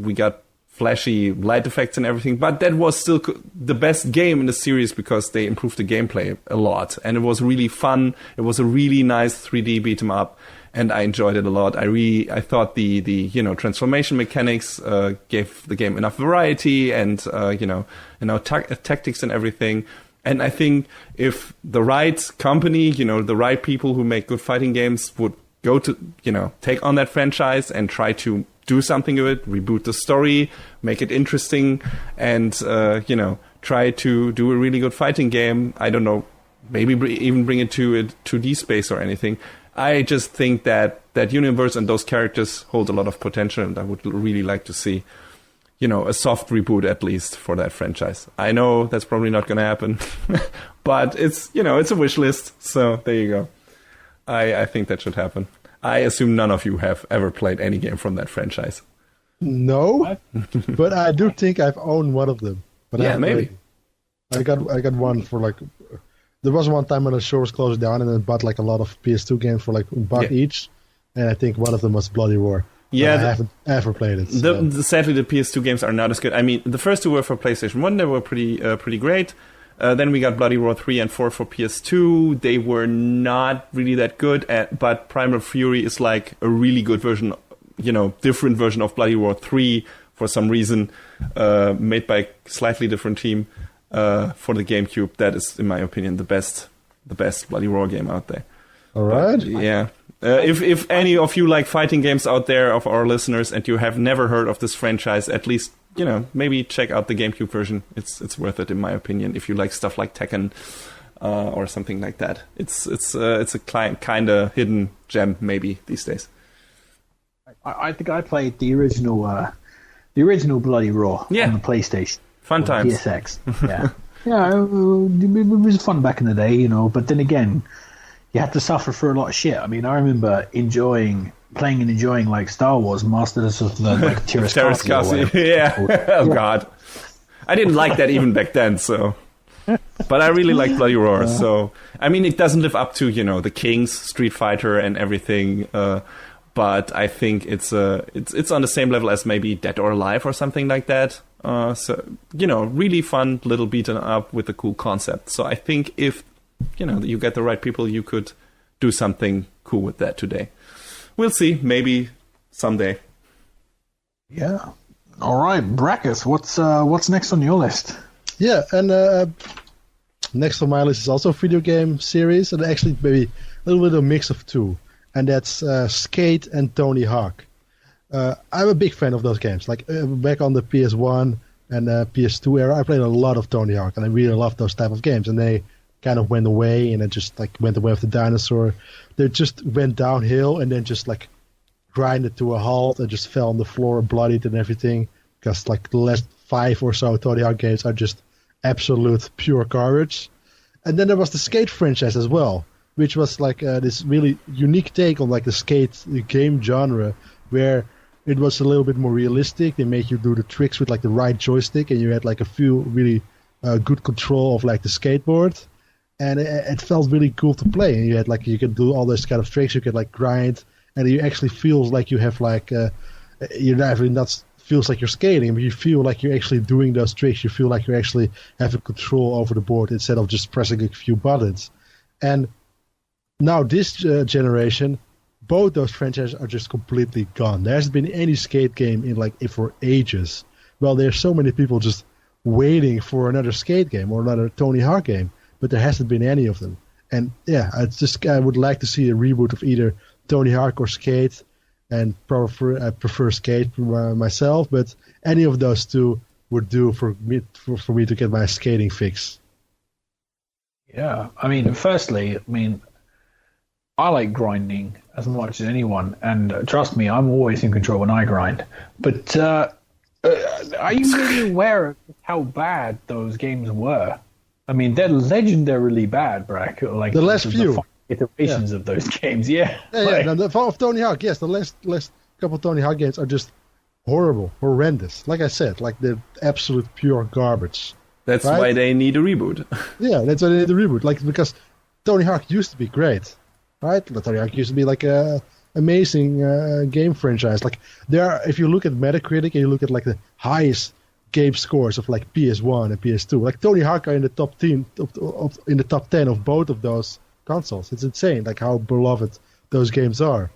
we got flashy light effects and everything, but that was still the best game in the series because they improved the gameplay a lot, and it was really fun. It was a really nice 3D beat 'em up, and I enjoyed it a lot. I thought the transformation mechanics gave the game enough variety and tactics and everything. And I think if the right company, the right people who make good fighting games would go to take on that franchise and try to do something with it, reboot the story, make it interesting, and try to do a really good fighting game. I don't know, maybe even bring it to a 2D space or anything. I just think that universe and those characters hold a lot of potential, and I would really like to see, a soft reboot at least for that franchise. I know that's probably not going to happen, but it's it's a wish list. So there you go. I think that should happen. I assume none of you have ever played any game from that franchise. No, but I do think I've owned one of them. But yeah, maybe. I got one for there was one time when the store was closed down and I bought a lot of PS2 games for $1 each, and I think one of them was Bloody Roar. Yeah, I haven't ever played it. So. Sadly, the PS2 games are not as good. I mean, the first 2 were for PlayStation 1. They were pretty great. Then we got Bloody Roar 3 and 4 for PS2. They were not really that good, but Primal Fury is a really good version, different version of Bloody Roar 3 for some reason, made by a slightly different team for the GameCube. That is, in my opinion, the best Bloody Roar game out there. All right. But, yeah. If any of you like fighting games out there of our listeners and you have never heard of this franchise, at least maybe check out the GameCube version. It's worth it in my opinion. If you like stuff like Tekken or something like that, it's a kind of hidden gem maybe these days. I think I played the original Bloody Roar on the PlayStation. Fun times. PSX. Yeah, it was fun back in the day, But then again, you had to suffer for a lot of shit. I mean, I remember playing and enjoying Star Wars Masters of the Terrace Castle. Yeah. Oh God, I didn't like that even back then. So, but I really like Bloody Roar. Yeah. So, I mean, it doesn't live up to the King's Street Fighter and everything. But I think it's on the same level as maybe Dead or Alive or something like that. So really fun little beaten up with a cool concept. So I think if you get the right people, you could do something cool with that today. We'll see. Maybe someday. Yeah. All right, Brackets. What's next on your list? Yeah, and next on my list is also a video game series, and actually maybe a little bit of a mix of two, and that's Skate and Tony Hawk. I'm a big fan of those games. Back on the PS1 and PS2 era, I played a lot of Tony Hawk, and I really loved those type of games. And they kind of went away, and it just went away with the dinosaur. They just went downhill, and then just grinded to a halt, and just fell on the floor, bloodied and everything. Because the last 5 or so Tony Hawk games are just absolute pure garbage. And then there was the Skate franchise as well, which was this really unique take on the skate game genre, where it was a little bit more realistic. They made you do the tricks with the right joystick, and you had a few really good control of the skateboard, and it felt really cool to play. And you had you could do all those kind of tricks. You could grind, and it actually feels like you have you're not feels like you're skating, but you feel like you're actually doing those tricks. You feel like you actually have a control over the board instead of just pressing a few buttons. And now this generation, both those franchises are just completely gone. There hasn't been any skate game for ages. Well, there's so many people just waiting for another skate game or another Tony Hawk game, but there hasn't been any of them. And yeah, I would like to see a reboot of either Tony Hawk or Skate, and I prefer Skate myself, but any of those two would do for me to get my skating fix. Yeah, I mean, firstly, I like grinding as much as anyone, and trust me, I'm always in control when I grind. But are you really aware of how bad those games were? I mean, they're legendarily bad, Brack. Like the last few iterations of those games, yeah. Yeah. No, of Tony Hawk, yes, the last couple of Tony Hawk games are just horrible, horrendous. Like I said, like they're absolute pure garbage. That's why they need a reboot. Yeah, that's why they need a reboot. Like, because Tony Hawk used to be great, right? Tony Hawk used to be like a amazing game franchise. Like if you look at Metacritic and you look at like the highest game scores of like PS1 and PS2, like Tony Hawk are in the top 10 in the top 10 of both of those consoles. It's insane, like how beloved those games are.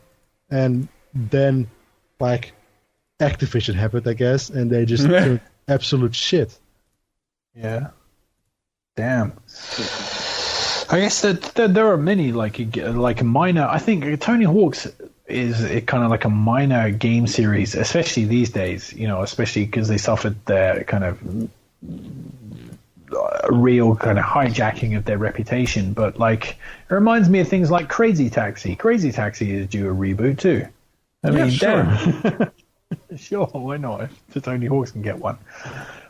And then like Activision happened, I guess, and they just turned absolute shit. Yeah. Damn. I guess that there are many like minor. I think Tony Hawk's is kind of like a minor game series, especially these days. You know, especially because they suffered their kind of real kind of hijacking of their reputation. But like, it reminds me of things like Crazy Taxi. Crazy Taxi is due a reboot too. I mean, sure. Damn. Sure, why not? If Tony Hawk can get one.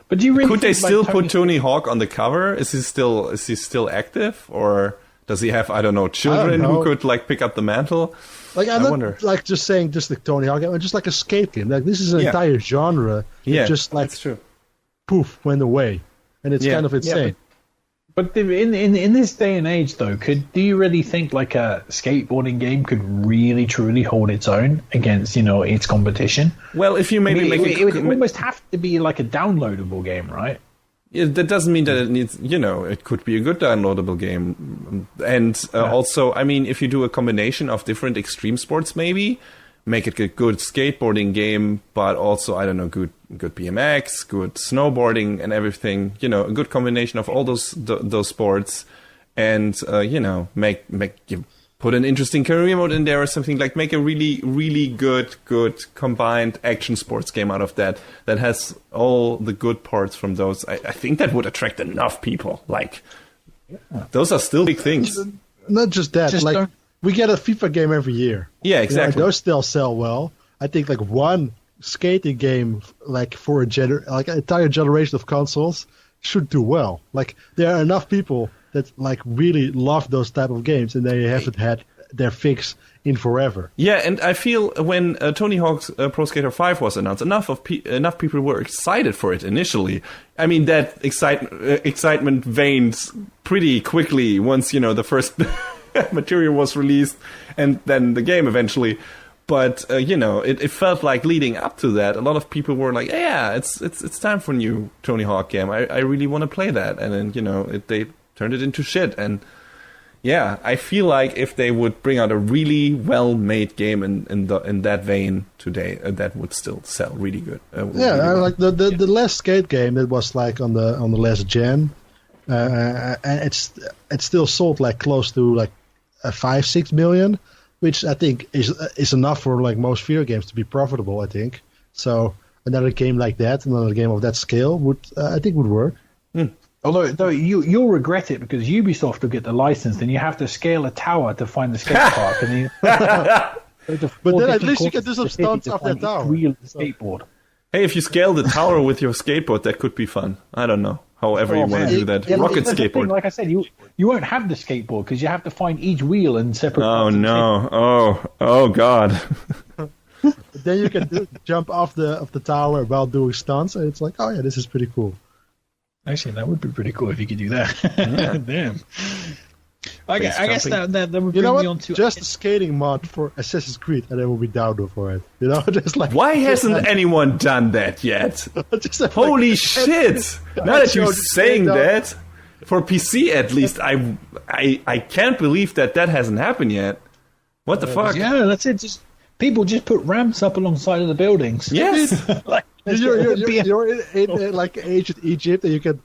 But do you really could they still put Tony Hawk on the cover? Is he still active, or does he have children who could like pick up the mantle? Like I wonder. Like just saying just the Tony Hawk game, just like a skate game. Like this is an entire genre. Yeah, just like that's true. Poof, went away, and it's kind of insane. Yeah, but in this day and age, though, do you really think like a skateboarding game could really truly hold its own against its competition? Well, if you maybe it would almost have to be like a downloadable game, right? Yeah, that doesn't mean that it needs, it could be a good downloadable game. And also, I mean, if you do a combination of different extreme sports, maybe make it a good skateboarding game, but also, good BMX, good snowboarding and everything, a good combination of all those sports, and, you put an interesting career mode in there or something, like make a really, really good combined action sports game out of that has all the good parts from those. I think that would attract enough people. Like, those are still big things. Not just that, we get a FIFA game every year. Yeah, exactly. Those still sell well. I think like one skating game, like for an entire generation of consoles, should do well. Like there are enough people that like really love those type of games, and they haven't had their fix in forever. Yeah, and I feel when Tony Hawk's Pro Skater 5 was announced, enough people were excited for it initially. I mean, that excitement waned pretty quickly once the first material was released, and then the game eventually. But it felt like leading up to that, a lot of people were like, "Yeah, it's time for a new Tony Hawk game. I really want to play that." And then they turned it into shit. And yeah, I feel like if they would bring out a really well-made game in that vein today, that would still sell really good. Like the last skate game that was like on the last gen, and it's still sold like close to like 5-6 million, which I think is enough for like most video games to be profitable. I think so. Another game like that, another game of that scale would work. Although you'll regret it because Ubisoft will get the license, then you have to scale a tower to find the skate park, and but then at least you can do some stunts off that tower. Real skateboard. Hey, if you scale the tower with your skateboard, that could be fun. I don't know. However you want to do that. Rocket skateboard. Like I said, you won't have the skateboard because you have to find each wheel in separate. Oh no! Oh God! Then you can jump off the tower while doing stunts, and it's like, oh yeah, this is pretty cool. Actually, that would be pretty cool if you could do that. Yeah. Damn. I guess that would bring me on to just a skating mod for Assassin's Creed, and I will be down for it. Just like why hasn't anyone done that yet? Holy shit! Now that you're saying that, for PC at least, I can't believe that hasn't happened yet. What the fuck? Yeah, that's it. People just put ramps up alongside of the buildings. Yes. Like, you're in like ancient Egypt, and you can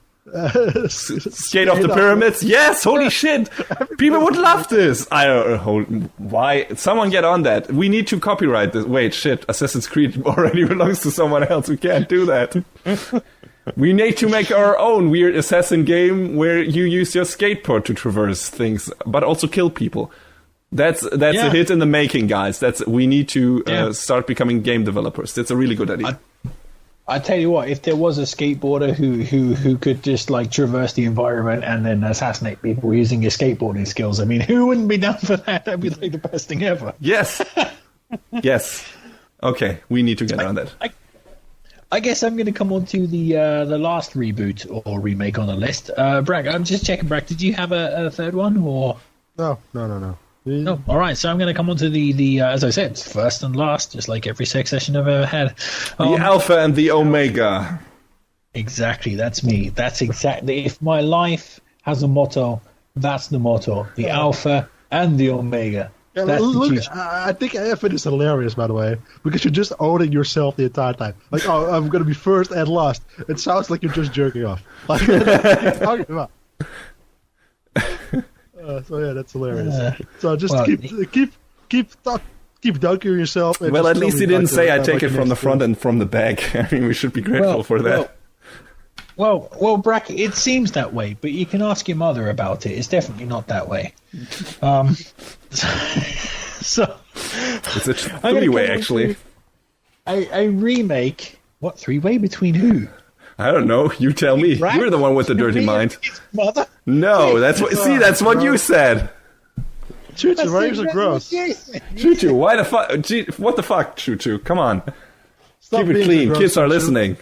skate off the pyramids. Yes, holy shit! People would love this. I don't know why. Someone get on that. We need to copyright this. Wait, shit! Assassin's Creed already belongs to someone else. We can't do that. We need to make our own weird assassin game where you use your skateboard to traverse things, but also kill people. That's a hit in the making, guys. We need to start becoming game developers. That's a really good idea. I tell you what, if there was a skateboarder who could just like traverse the environment and then assassinate people using his skateboarding skills, I mean, who wouldn't be down for that? That'd be like the best thing ever. Yes. Yes. Okay, we need to get on that. I guess I'm going to come on to the last reboot or remake on the list. Bragg, I'm just checking, Bragg, did you have a third one? Or No. No, all right. So I'm going to come on to the as I said, first and last, just like every sex session I've ever had. The Alpha and the Omega. Exactly, that's me. That's exactly. If my life has a motto, that's the motto: the Alpha and the Omega. Yeah, look, I think Alpha is hilarious, by the way, because you're just owning yourself the entire time. Like, oh, I'm going to be first and last. It sounds like you're just jerking off. Like, what are you talking about? So yeah, that's hilarious. So just keep dunking yourself. And well, at least he didn't say I take it from the front and from the back. I mean, we should be grateful for that. Well, Brack, it seems that way, but you can ask your mother about it. It's definitely not that way. So it's a three-way, actually. A remake. What, three-way between who? I don't know. You tell me. You're the one with the dirty mind. Mother? No, that's what you said. Choo-choo, raves are gross. Choo-choo, why the fuck? What the fuck, Choo-choo? Come on. Stop keep it clean. Kids are listening.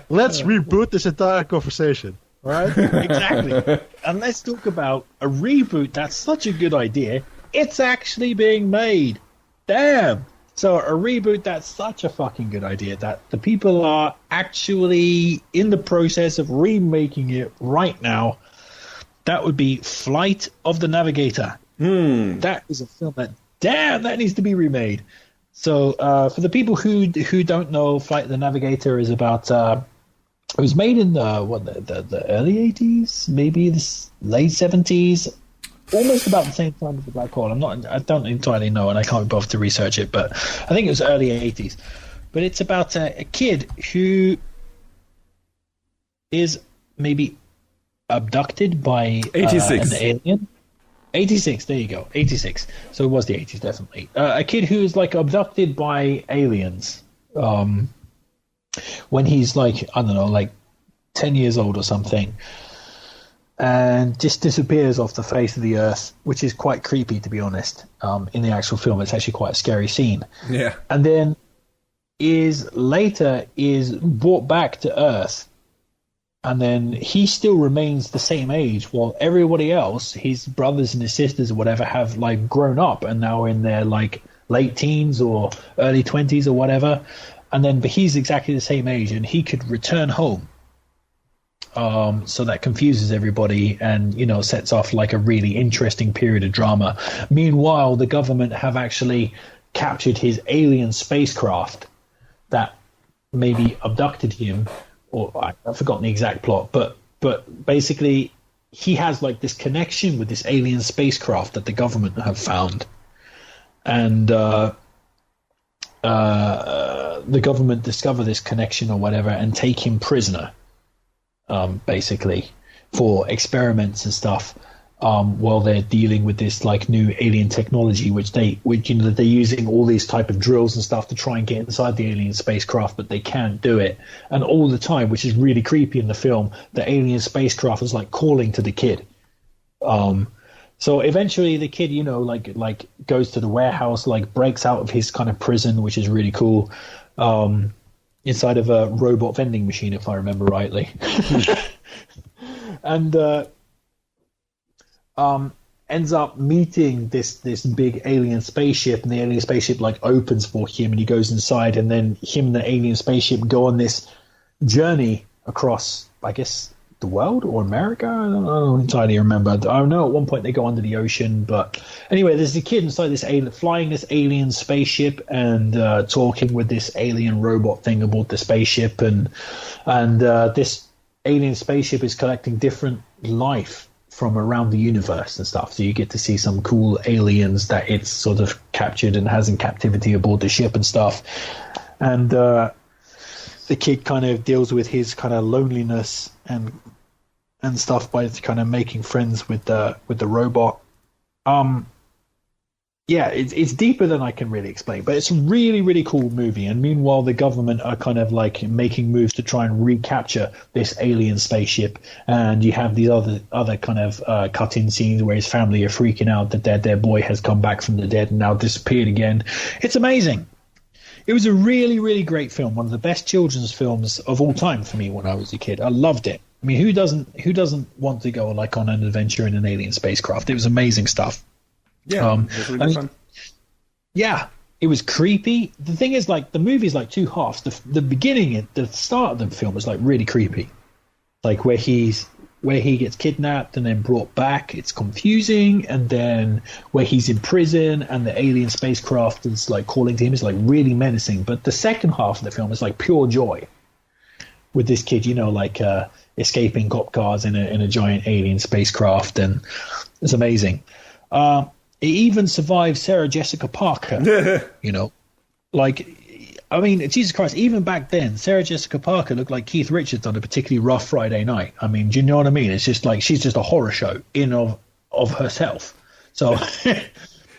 Let's reboot this entire conversation. All right? Exactly. And let's talk about a reboot that's such a good idea. It's actually being made. Damn. So a reboot that's such a fucking good idea that the people are actually in the process of remaking it right now. That would be Flight of the Navigator. That is a film that needs to be remade. So for the people who don't know, Flight of the Navigator is about it was made in the early 80s, maybe the late 70s. Almost about the same time as the Black Hole. I don't entirely know, and I can't be bothered to research it, but I think it was early 80s. But it's about a kid who is maybe abducted by 86. an alien. 86, there you go. 86. So it was the 80s, definitely. A kid who is like abducted by aliens when he's like, I don't know, like 10 years old or something. And just disappears off the face of the earth, which is quite creepy, to be honest. In the actual film, it's actually quite a scary scene. Yeah. And then is brought back to Earth, and then he still remains the same age, while everybody else, his brothers and his sisters or whatever, have like grown up and now in their like late teens or early 20s or whatever. And then, but he's exactly the same age, and he could return home. So that confuses everybody and, you know, sets off like a really interesting period of drama. Meanwhile, the government have actually captured his alien spacecraft that maybe abducted him, or I've forgotten the exact plot, but basically he has like this connection with this alien spacecraft that the government have found. And the government discover this connection or whatever and take him prisoner. Basically, for experiments and stuff, while they're dealing with this like new alien technology, which they're using all these type of drills and stuff to try and get inside the alien spacecraft, but they can't do it. And all the time, which is really creepy in the film, the alien spacecraft is like calling to the kid. So eventually, the kid, you know, like goes to the warehouse, like breaks out of his kind of prison, which is really cool. Inside of a robot vending machine, if I remember rightly. And ends up meeting this big alien spaceship, and the alien spaceship like opens for him, and he goes inside, and then him and the alien spaceship go on this journey across, I guess, the world or America. I don't entirely remember. I know at one point they go under the ocean, but anyway, there's the kid inside this alien, flying this alien spaceship and talking with this alien robot thing aboard the spaceship, and this alien spaceship is collecting different life from around the universe and stuff. So you get to see some cool aliens that it's sort of captured and has in captivity aboard the ship and stuff. And the kid kind of deals with his kind of loneliness and stuff by kind of making friends with the robot. Yeah, it's deeper than I can really explain, but it's a really, really cool movie. And meanwhile, the government are kind of like making moves to try and recapture this alien spaceship. And you have these other kind of cut-in scenes where his family are freaking out that their boy has come back from the dead and now disappeared again. It's amazing. It was a really, really great film. One of the best children's films of all time for me when I was a kid. I loved it. I mean, who doesn't want to go like on an adventure in an alien spacecraft? It was amazing stuff. Yeah, it was really fun. Yeah, it was creepy. The thing is, like, the movie's like two halves. The beginning, the start of the film is like really creepy, like where he gets kidnapped and then brought back. It's confusing, and then where he's in prison and the alien spacecraft is like calling to him is like really menacing. But the second half of the film is like pure joy, with this kid, like escaping cop cars in a giant alien spacecraft, and it's amazing. It even survived Sarah Jessica Parker, like, I mean, Jesus Christ, even back then, Sarah Jessica Parker looked like Keith Richards on a particularly rough Friday night. I mean, do you know what I mean? It's just like, she's just a horror show in of herself. So it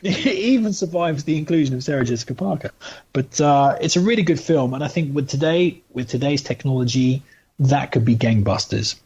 even survives the inclusion of Sarah Jessica Parker. But it's a really good film. And I think with today's technology, that could be gangbusters.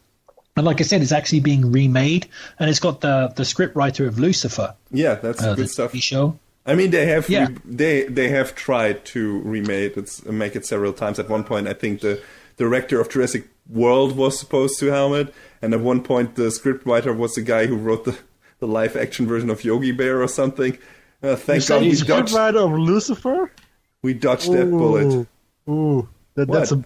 And like I said, it's actually being remade, and it's got the scriptwriter of Lucifer. Yeah, that's good stuff. TV show. I mean, they have they have tried to make it several times. At one point, I think the director of Jurassic World was supposed to helm it, and at one point, the scriptwriter was the guy who wrote the live action version of Yogi Bear or something. Thank God we dodged. Scriptwriter of Lucifer. We dodged that bullet. Ooh, that's the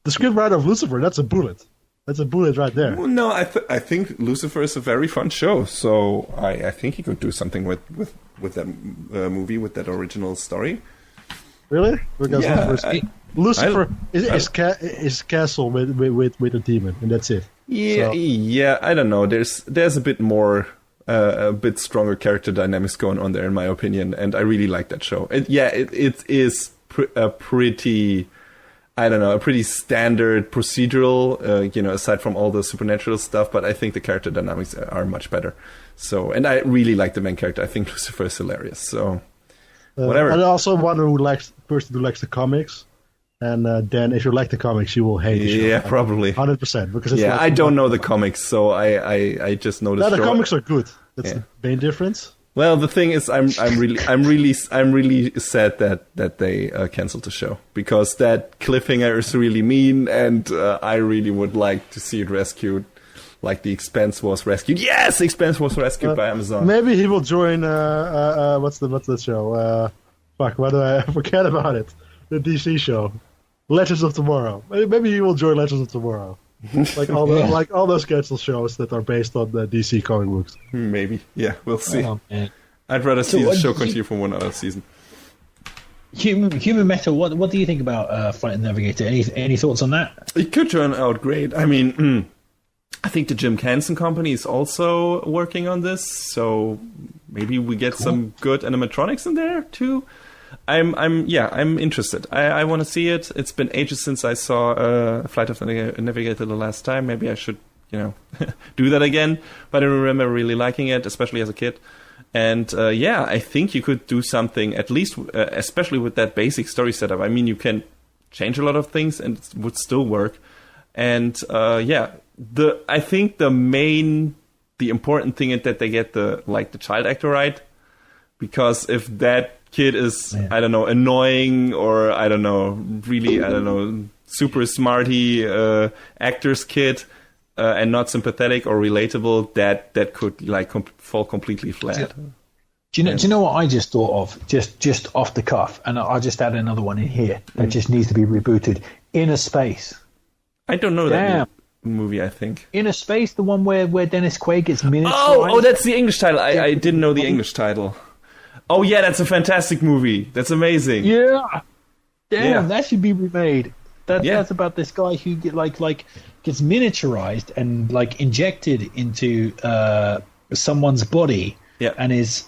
scriptwriter of Lucifer. That's a bullet. That's a bullet right there. Well, no, I think Lucifer is a very fun show, so I think he could do something with that movie, with that original story. Really? Because Lucifer is castle with a demon, and that's it. Yeah, yeah. I don't know. There's a bit more, a bit stronger character dynamics going on there, in my opinion, and I really like that show. It is a pretty. I don't know, a pretty standard procedural, aside from all the supernatural stuff, but I think the character dynamics are much better. So, and I really like the main character. I think Lucifer is hilarious. So, whatever. And also one who likes the comics, and then if you like the comics, you will hate the show. Yeah, probably 100%. Because it's I don't know the comics, so I just know the show. The comics are good. That's the main difference. Well, the thing is, I'm really sad that they canceled the show, because that cliffhanger is really mean, and I really would like to see it rescued, like The Expanse was rescued. Yes, The Expanse was rescued by Amazon. Maybe he will join. What's the show? Why do I forget about it? The DC show, Legends of Tomorrow. Maybe he will join Legends of Tomorrow. Like all those canceled shows that are based on the DC comic books. Maybe, yeah, we'll see. Oh, I'd rather see the show continue for one other season. Human Metal. What do you think about Flight of the Navigator? Any thoughts on that? It could turn out great. I mean, I think the Jim Henson Company is also working on this, so maybe we get some good animatronics in there too. I'm interested. I want to see it. It's been ages since I saw Flight of the Navigator the last time. Maybe I should, do that again. But I remember really liking it, especially as a kid. And I think you could do something, at least, especially with that basic story setup. I mean, you can change a lot of things and it would still work. And I think the important thing is that they get the child actor right. Because if that kid is, I don't know, annoying, or I don't know, really, I don't know, super smarty actor's kid, and not sympathetic or relatable, that could like fall completely flat. Do you know what I just thought of? Just off the cuff, and I'll just add another one in here that just needs to be rebooted. Inner Space. I don't know that movie, I think. Inner Space, the one where Dennis Quaid gets miniaturized. Oh, that's the English title. I didn't know the English title. Oh yeah, that's a fantastic movie. That's amazing. Yeah. Damn, that should be remade. That's about this guy who gets miniaturized and like injected into someone's body, and is.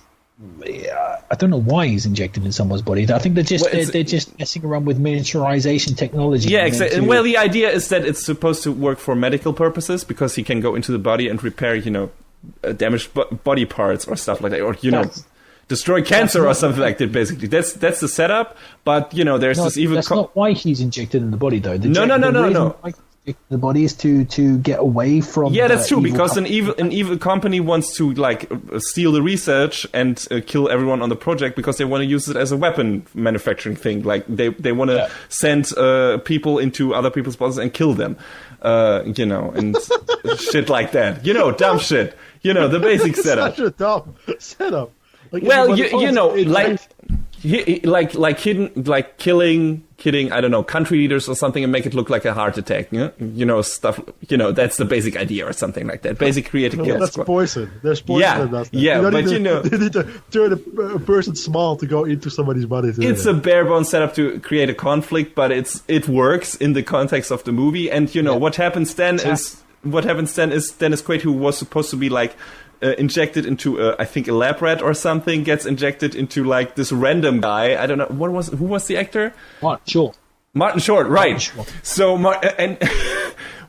I don't know why he's injected in someone's body. I think they're just messing around with miniaturization technology. Yeah, exactly. Well, the idea is that it's supposed to work for medical purposes because he can go into the body and repair, damaged body parts or stuff like that, or destroy cancer or something like that. Basically, that's the setup. But there's this evil. That's not why he's injected in the body, though. No. The body is to get away from. Yeah, that's true. Because an evil company wants to steal the research and kill everyone on the project because they want to use it as a weapon manufacturing thing. Like they want to send people into other people's bodies and kill them. And shit like that. Dumb shit. The basic setup. Such a dumb setup. Killing, I don't know, country leaders or something and make it look like a heart attack. Stuff. That's the basic idea or something like that. Basic creative kills. That's poison. There's poison in that. Yeah, but you need to turn a person small to go into somebody's body. It's a bare bones setup to create a conflict, but it works in the context of the movie. And what happens then is Dennis Quaid, who was supposed to be injected into I think a lab rat or something, gets injected into this random guy. I don't know who was the actor? Martin Short, right? Martin Short. So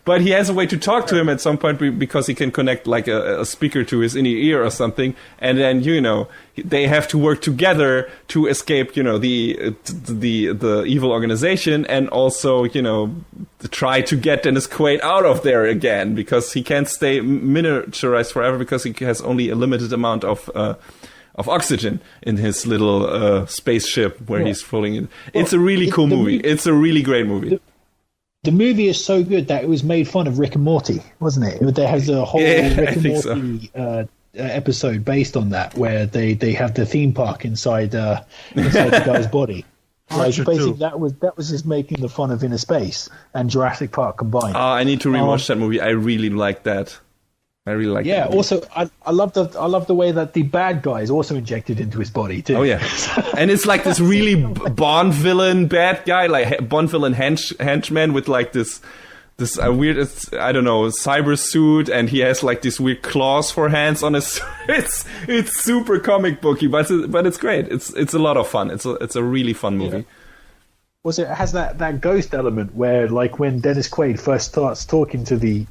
but he has a way to talk to him at some point because he can connect a speaker to his inner ear or something, and then they have to work together to escape the evil organization, and also try to get Dennis Quaid out of there again because he can't stay miniaturized forever because he has only a limited amount of oxygen in his little spaceship where he's floating in. It's a really cool movie. It's a really great movie. The movie is so good that it was made fun of Rick and Morty, wasn't it? There has a whole Rick and Morty episode based on that, where they have the theme park inside the guy's body. Basically, that was just making the fun of Inner Space and Jurassic Park combined. I need to rewatch that movie. I really like that. I really like. Yeah. Also, I love the way that the bad guy is also injected into his body too. Oh yeah, and it's like this really Bond villain bad guy, like Bond villain henchman with this weird, I don't know, cyber suit, and he has these weird claws for hands on his. It's super comic booky, but it's great. It's a lot of fun. It's a really fun movie. Yeah. It has that ghost element where, when Dennis Quaid first starts talking to the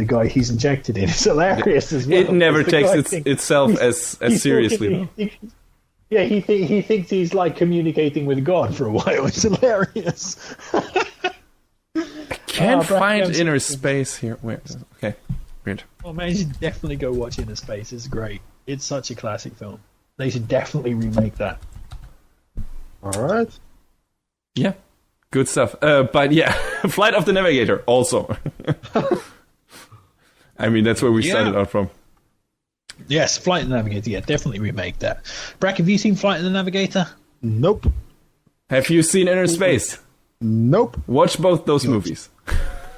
guy he's injected in, it's hilarious as well. It never takes itself as seriously. He thinks he's communicating with God for a while. It's hilarious. I can't find Inner Space here. Where? Okay, weird. Oh man, you should definitely go watch Inner Space. It's great. It's such a classic film. They should definitely remake that. All right. Yeah, good stuff. But yeah, Flight of the Navigator also. I mean, that's where we started out from. Yes, Flight of the Navigator. Yeah, definitely remake that. Brack, have you seen Flight of the Navigator? Nope. Have you seen Inner Space? Nope. Watch both those movies.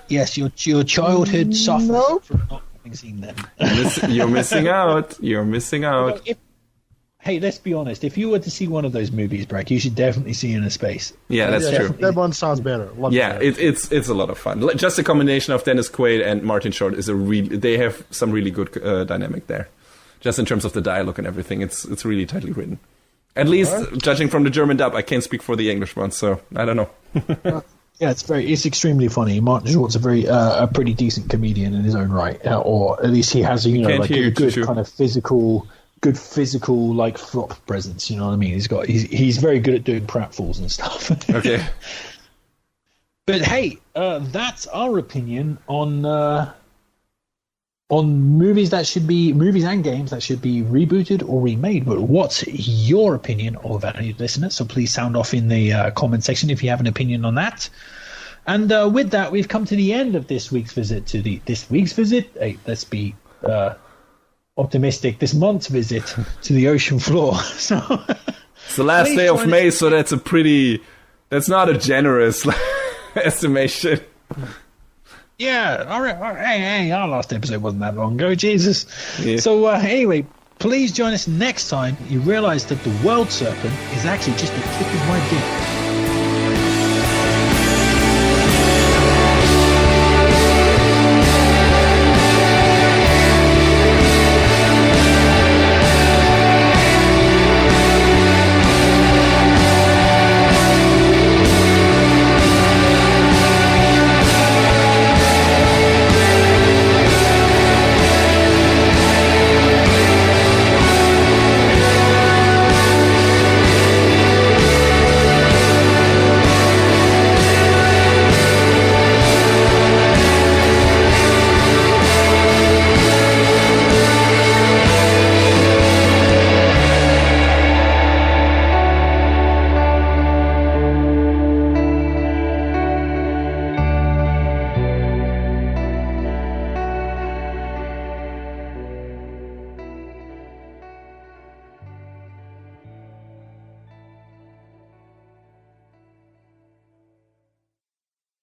Yes, your childhood suffers from not having seen them. You're missing out. You're missing out. Hey, let's be honest. If you were to see one of those movies, Brack, you should definitely see Inner Space. Yeah, that's true. That one sounds better. It's a lot of fun. Just a combination of Dennis Quaid and Martin Short is they have some really good dynamic there. Just in terms of the dialogue and everything, it's really tightly written. At least, judging from the German dub, I can't speak for the English one, so I don't know. Yeah, it's extremely funny. Martin Short's a pretty decent comedian in his own right, or at least he has a good kind of physical flop presence. You know what I mean? He's very good at doing pratfalls and stuff. Okay. But hey, that's our opinion on movies and games that should be rebooted or remade. But what's your opinion, all valued listeners? So please sound off in the comment section if you have an opinion on that. And with that, we've come to the end of this week's visit. Hey, let's be optimistic. This month's visit to the ocean floor. So it's the last day of May, so that's not a generous estimation. Yeah, all right. Hey, our last episode wasn't that long ago, Jesus. Yeah. So anyway, please join us next time. You realise that the world serpent is actually just the tip of my dick.